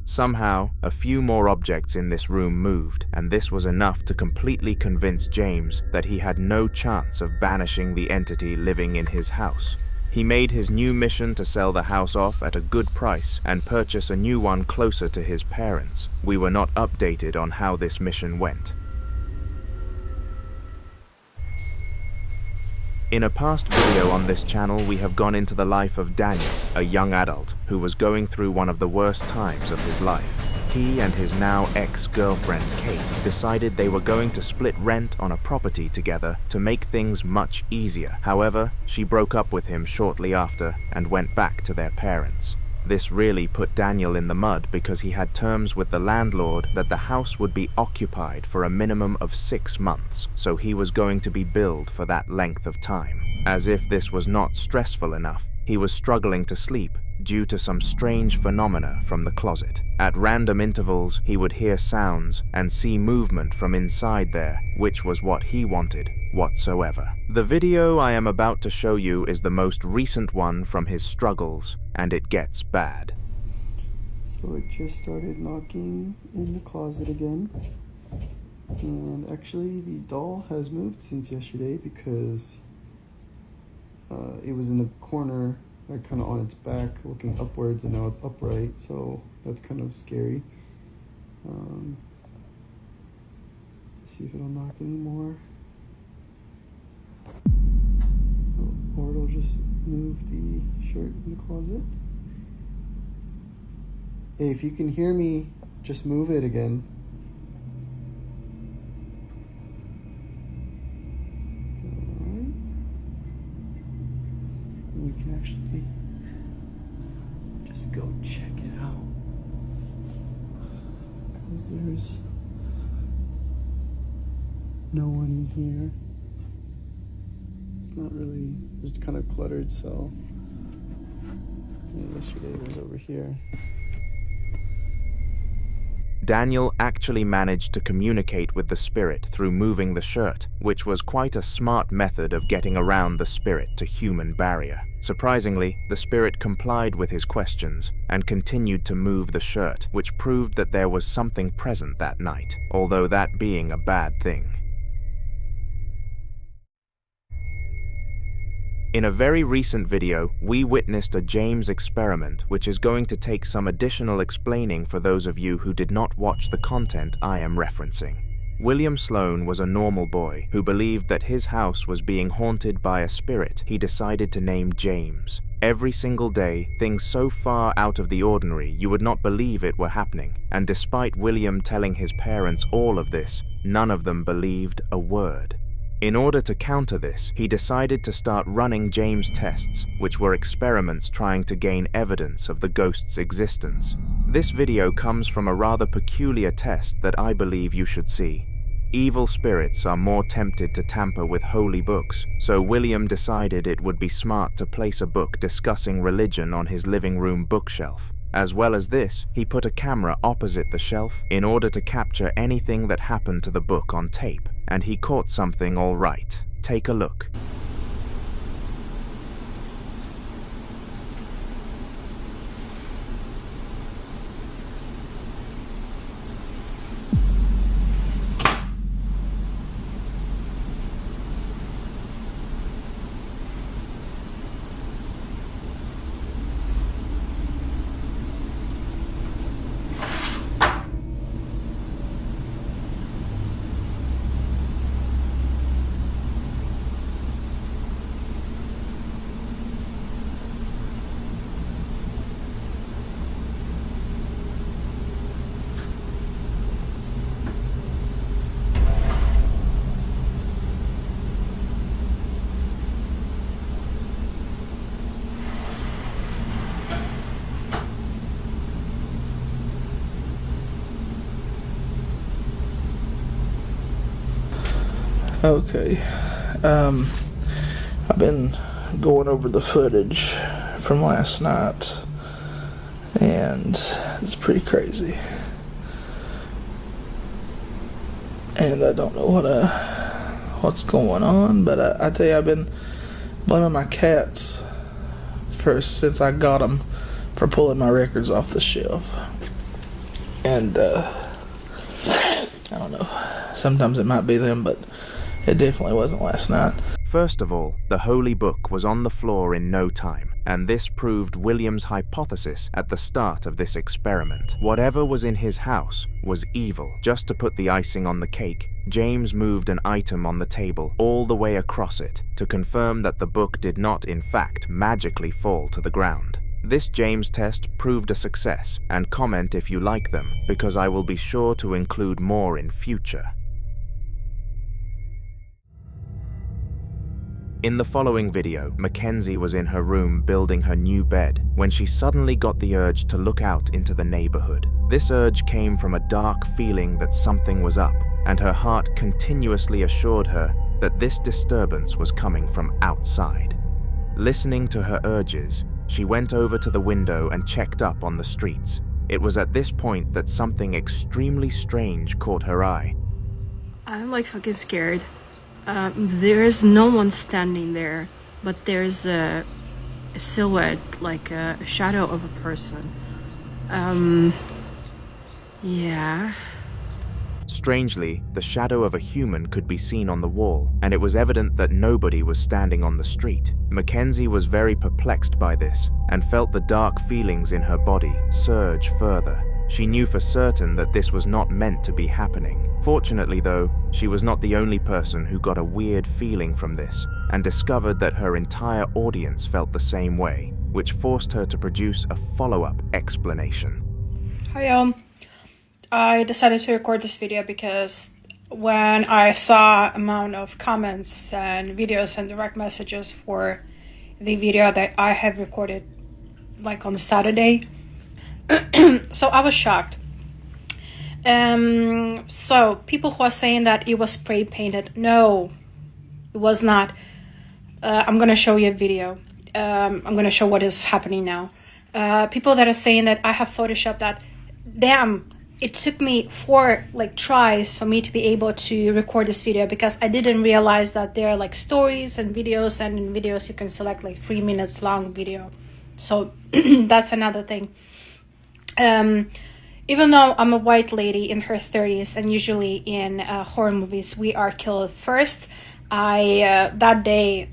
Somehow, a few more objects in this room moved, and this was enough to completely convince James that he had no chance of banishing the entity living in his house. He made his new mission to sell the house off at a good price and purchase a new one closer to his parents. We were not updated on how this mission went. In a past video on this channel, we have gone into the life of Daniel, a young adult who was going through one of the worst times of his life. He and his now ex-girlfriend Kate decided they were going to split rent on a property together to make things much easier. However, she broke up with him shortly after and went back to their parents. This really put Daniel in the mud because he had terms with the landlord that the house would be occupied for a minimum of 6 months, so he was going to be billed for that length of time. As if this was not stressful enough, he was struggling to sleep due to some strange phenomena from the closet. At random intervals, he would hear sounds and see movement from inside there, which was what he wanted whatsoever. The video I am about to show you is the most recent one from his struggles, and it gets bad. So it just started knocking in the closet again, and actually the doll has moved since yesterday because it was in the corner, like kind of on its back looking upwards, and now it's upright, so that's kind of scary. See if it'll knock anymore. Or it'll just move the shirt in the closet. Hey, if you can hear me, just move it again. Alright. We can actually just go check it out. Because there's no one in here. It's not really, it's kind of cluttered, so yesterday it was over here. Daniel actually managed to communicate with the spirit through moving the shirt, which was quite a smart method of getting around the spirit to human barrier. Surprisingly, the spirit complied with his questions and continued to move the shirt, which proved that there was something present that night, although that being a bad thing. In a very recent video, we witnessed a James experiment which is going to take some additional explaining for those of you who did not watch the content I am referencing. William Sloane was a normal boy who believed that his house was being haunted by a spirit he decided to name James. Every single day, things so far out of the ordinary you would not believe it were happening, and despite William telling his parents all of this, none of them believed a word. In order to counter this, he decided to start running James tests, which were experiments trying to gain evidence of the ghost's existence. This video comes from a rather peculiar test that I believe you should see. Evil spirits are more tempted to tamper with holy books, so William decided it would be smart to place a book discussing religion on his living room bookshelf. As well as this, he put a camera opposite the shelf in order to capture anything that happened to the book on tape, and he caught something all right. Take a look. Okay, I've been going over the footage from last night, and it's pretty crazy. And I don't know what's going on, but I tell you, I've been blaming my cats since I got them for pulling my records off the shelf. And I don't know, sometimes it might be them, but it definitely wasn't last night. First of all, the holy book was on the floor in no time, and this proved William's hypothesis at the start of this experiment. Whatever was in his house was evil. Just to put the icing on the cake, James moved an item on the table all the way across it to confirm that the book did not, in fact, magically fall to the ground. This James test proved a success, and comment if you like them, because I will be sure to include more in future. In the following video, Mackenzie was in her room building her new bed when she suddenly got the urge to look out into the neighborhood. This urge came from a dark feeling that something was up, and her heart continuously assured her that this disturbance was coming from outside. Listening to her urges, she went over to the window and checked up on the streets. It was at this point that something extremely strange caught her eye. I'm like fucking scared. There is no one standing there, but there's a silhouette, like a shadow of a person. Yeah. Strangely, the shadow of a human could be seen on the wall, and it was evident that nobody was standing on the street. Mackenzie was very perplexed by this, and felt the dark feelings in her body surge further. She knew for certain that this was not meant to be happening. Fortunately though, she was not the only person who got a weird feeling from this, and discovered that her entire audience felt the same way, which forced her to produce a follow-up explanation. Hi, I decided to record this video because when I saw amount of comments and videos and direct messages for the video that I have recorded like on Saturday, so I was shocked. So people who are saying that it was spray painted, no, it was not. I'm gonna show you a video. I'm gonna show what is happening now. People that are saying that I have photoshopped that, damn, it took me 4 tries for me to be able to record this video, because I didn't realize that there are stories and videos, and in videos you can select 3 minutes long video. So that's another thing. Even though I'm a white lady in her 30s, and usually in horror movies we are killed first, I that day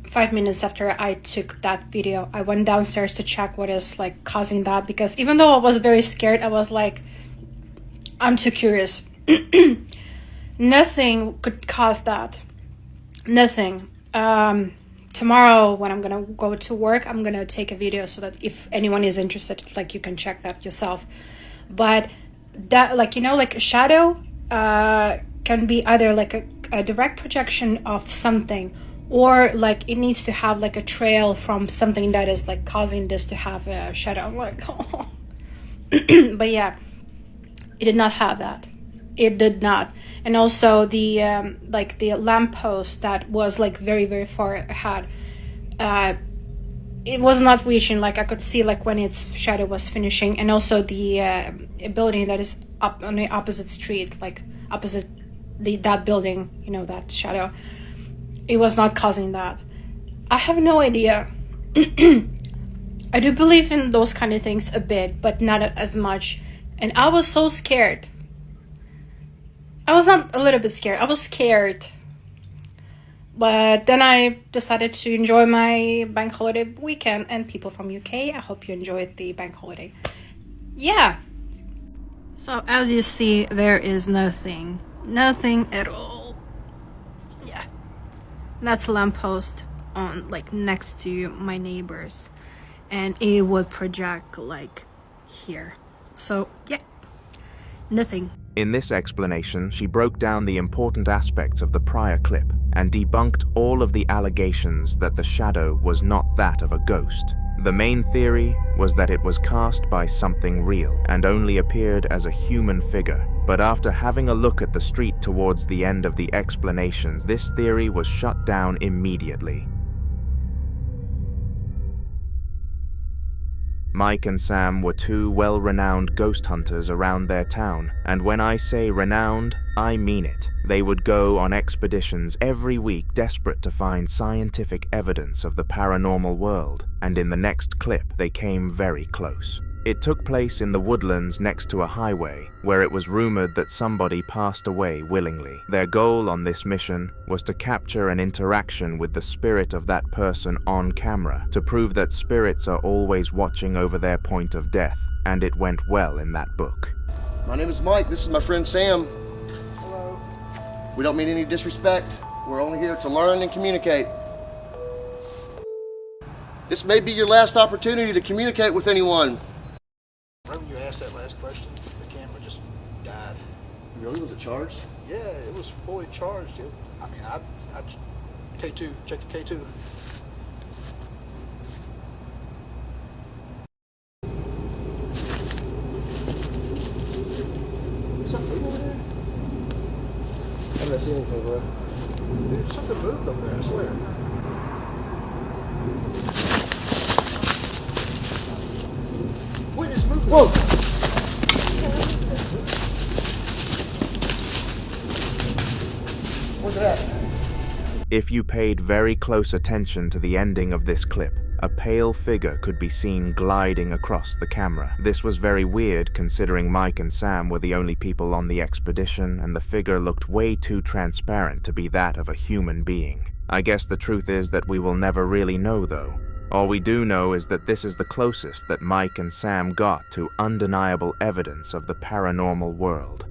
5 minutes after I took that video, I went downstairs to check what is like causing that, because even though I was very scared, I was like, I'm too curious. Nothing could cause that. Nothing. Tomorrow when I'm gonna go to work, I'm gonna take a video so that if anyone is interested, like, you can check that yourself. But that, like, you know, like a shadow can be either like a direct projection of something, or like it needs to have like a trail from something that is like causing this to have a shadow. I'm like, oh. But yeah, it did not have that. It did not. And also the like the lamppost that was like very, very far ahead, it was not reaching. Like I could see like when its shadow was finishing. And also the building that is up on the opposite street, like opposite that building, you know, that shadow, it was not causing that. I have no idea. I do believe in those kind of things a bit, but not as much. And I was so scared. I was not a little bit scared. I was scared. But then I decided to enjoy my bank holiday weekend. And people from UK, I hope you enjoyed the bank holiday. Yeah. So as you see, there is nothing. Nothing at all. Yeah. That's a lamppost on like next to my neighbors. And it would project like here. So yeah. Nothing. In this explanation, she broke down the important aspects of the prior clip and debunked all of the allegations that the shadow was not that of a ghost. The main theory was that it was cast by something real and only appeared as a human figure. But after having a look at the street towards the end of the explanations, this theory was shut down immediately. Mike and Sam were two well-renowned ghost hunters around their town, and when I say renowned, I mean it. They would go on expeditions every week, desperate to find scientific evidence of the paranormal world, and in the next clip, they came very close. It took place in the woodlands next to a highway, where it was rumored that somebody passed away willingly. Their goal on this mission was to capture an interaction with the spirit of that person on camera, to prove that spirits are always watching over their point of death, and it went well in that book. My name is Mike, this is my friend Sam. Hello. We don't mean any disrespect. We're only here to learn and communicate. This may be your last opportunity to communicate with anyone. Whenever you asked that last question, the camera just died. Really? Was it charged? Yeah, it was fully charged. I mean, I K2, check the K2. Is something over there? I haven't seen anything, bro. Dude, something moved over there, I swear. Wait, it's moving. Whoa! Where's it at? If you paid very close attention to the ending of this clip, a pale figure could be seen gliding across the camera. This was very weird considering Mike and Sam were the only people on the expedition, and the figure looked way too transparent to be that of a human being. I guess the truth is that we will never really know though. All we do know is that this is the closest that Mike and Sam got to undeniable evidence of the paranormal world.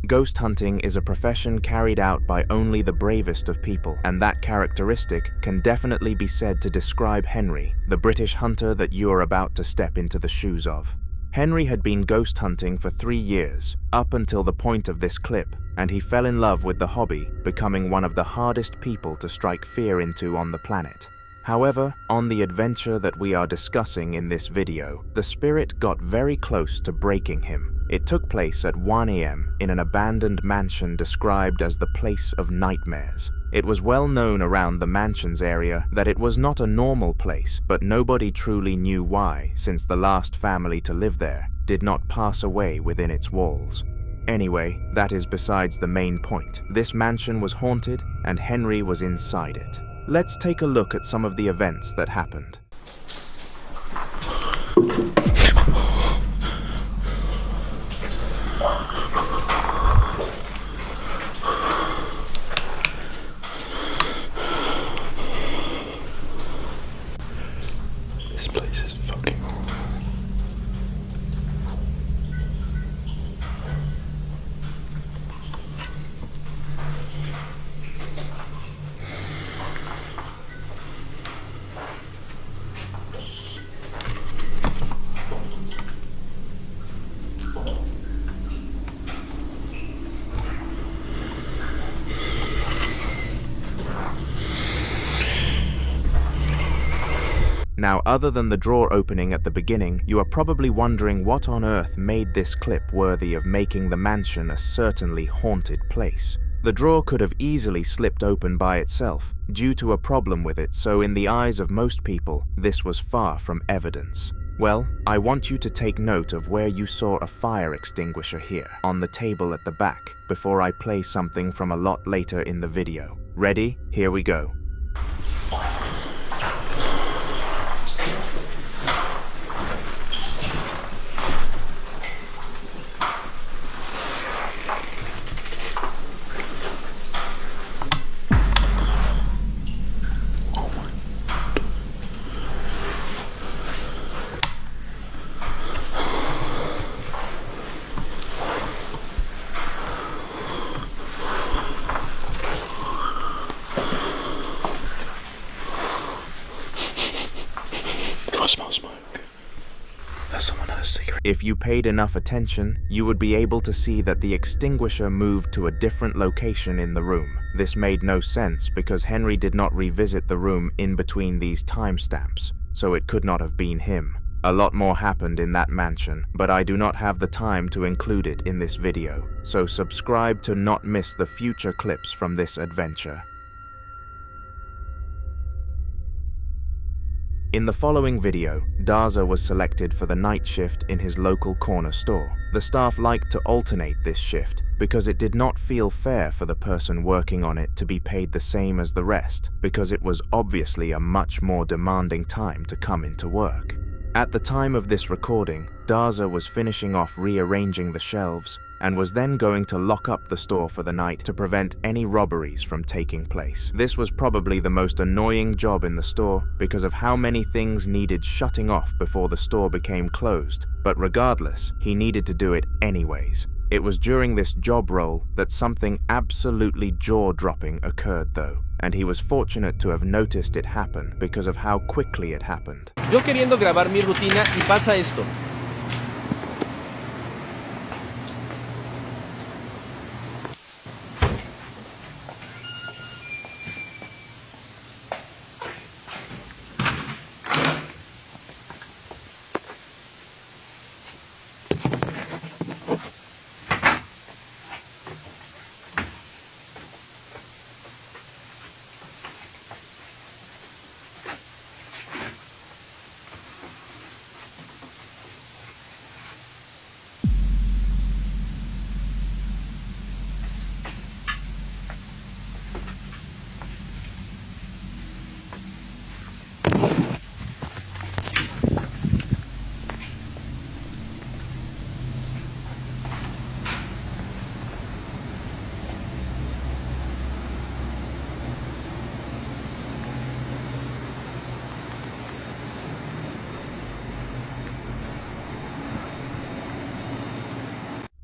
Ghost hunting is a profession carried out by only the bravest of people, and that characteristic can definitely be said to describe Henry, the British hunter that you are about to step into the shoes of. Henry had been ghost hunting for 3 years, up until the point of this clip, and he fell in love with the hobby, becoming one of the hardest people to strike fear into on the planet. However, on the adventure that we are discussing in this video, the spirit got very close to breaking him. It took place at 1 AM in an abandoned mansion described as the place of nightmares. It was well known around the mansion's area that it was not a normal place, but nobody truly knew why, since the last family to live there did not pass away within its walls. Anyway, that is besides the main point. This mansion was haunted, and Henry was inside it. Let's take a look at some of the events that happened. Jesus fucking Christ. Now, other than the drawer opening at the beginning, you are probably wondering what on earth made this clip worthy of making the mansion a certainly haunted place. The drawer could have easily slipped open by itself, due to a problem with it, so in the eyes of most people, this was far from evidence. Well, I want you to take note of where you saw a fire extinguisher here, on the table at the back, before I play something from a lot later in the video. Ready? Here we go. If you paid enough attention, you would be able to see that the extinguisher moved to a different location in the room. This made no sense because Henry did not revisit the room in between these timestamps, so it could not have been him. A lot more happened in that mansion, but I do not have the time to include it in this video, so subscribe to not miss the future clips from this adventure. In the following video, Daza was selected for the night shift in his local corner store. The staff liked to alternate this shift because it did not feel fair for the person working on it to be paid the same as the rest, because it was obviously a much more demanding time to come into work. At the time of this recording, Daza was finishing off rearranging the shelves and was then going to lock up the store for the night to prevent any robberies from taking place. This was probably the most annoying job in the store because of how many things needed shutting off before the store became closed, but regardless, he needed to do it anyways. It was during this job role that something absolutely jaw-dropping occurred though, and he was fortunate to have noticed it happen because of how quickly it happened. Yo queriendo grabar mi rutina y pasa esto.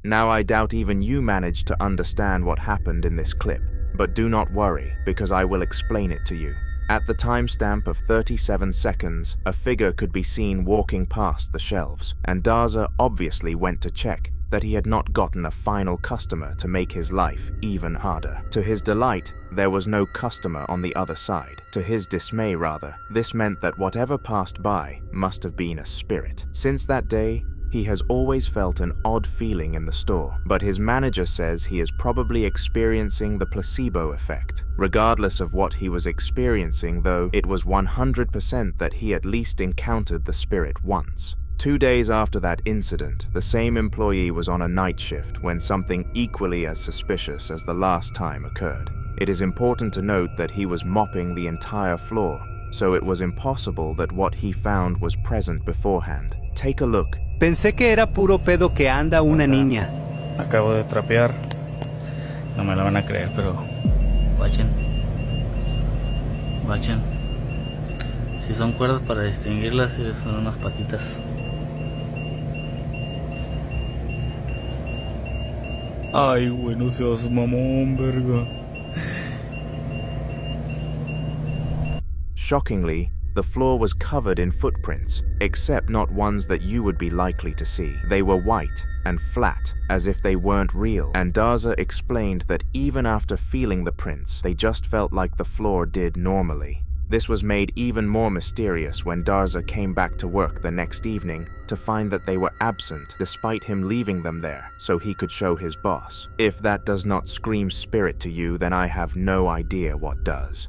Now I doubt even you managed to understand what happened in this clip, but do not worry because I will explain it to you. At the timestamp of 37 seconds, a figure could be seen walking past the shelves, and Daza obviously went to check that he had not gotten a final customer to make his life even harder. To his delight, there was no customer on the other side. To his dismay rather, this meant that whatever passed by must have been a spirit. Since that day, he has always felt an odd feeling in the store, but his manager says he is probably experiencing the placebo effect. Regardless of what he was experiencing though, it was 100% that he at least encountered the spirit once. 2 days after that incident, the same employee was on a night shift when something equally as suspicious as the last time occurred. It is important to note that he was mopping the entire floor, so it was impossible that what he found was present beforehand. Take a look. Pensé que era puro pedo que anda una niña. Acabo de trapear. No me lo van a creer, pero... Watchen. Si son cuerdas para distinguirlas, si son unas patitas. Ay, güey, no seas mamón, verga. Shockingly, the floor was covered in footprints, except not ones that you would be likely to see. They were white and flat, as if they weren't real, and Darza explained that even after feeling the prints, they just felt like the floor did normally. This was made even more mysterious when Darza came back to work the next evening to find that they were absent despite him leaving them there so he could show his boss. If that does not scream spirit to you, then I have no idea what does.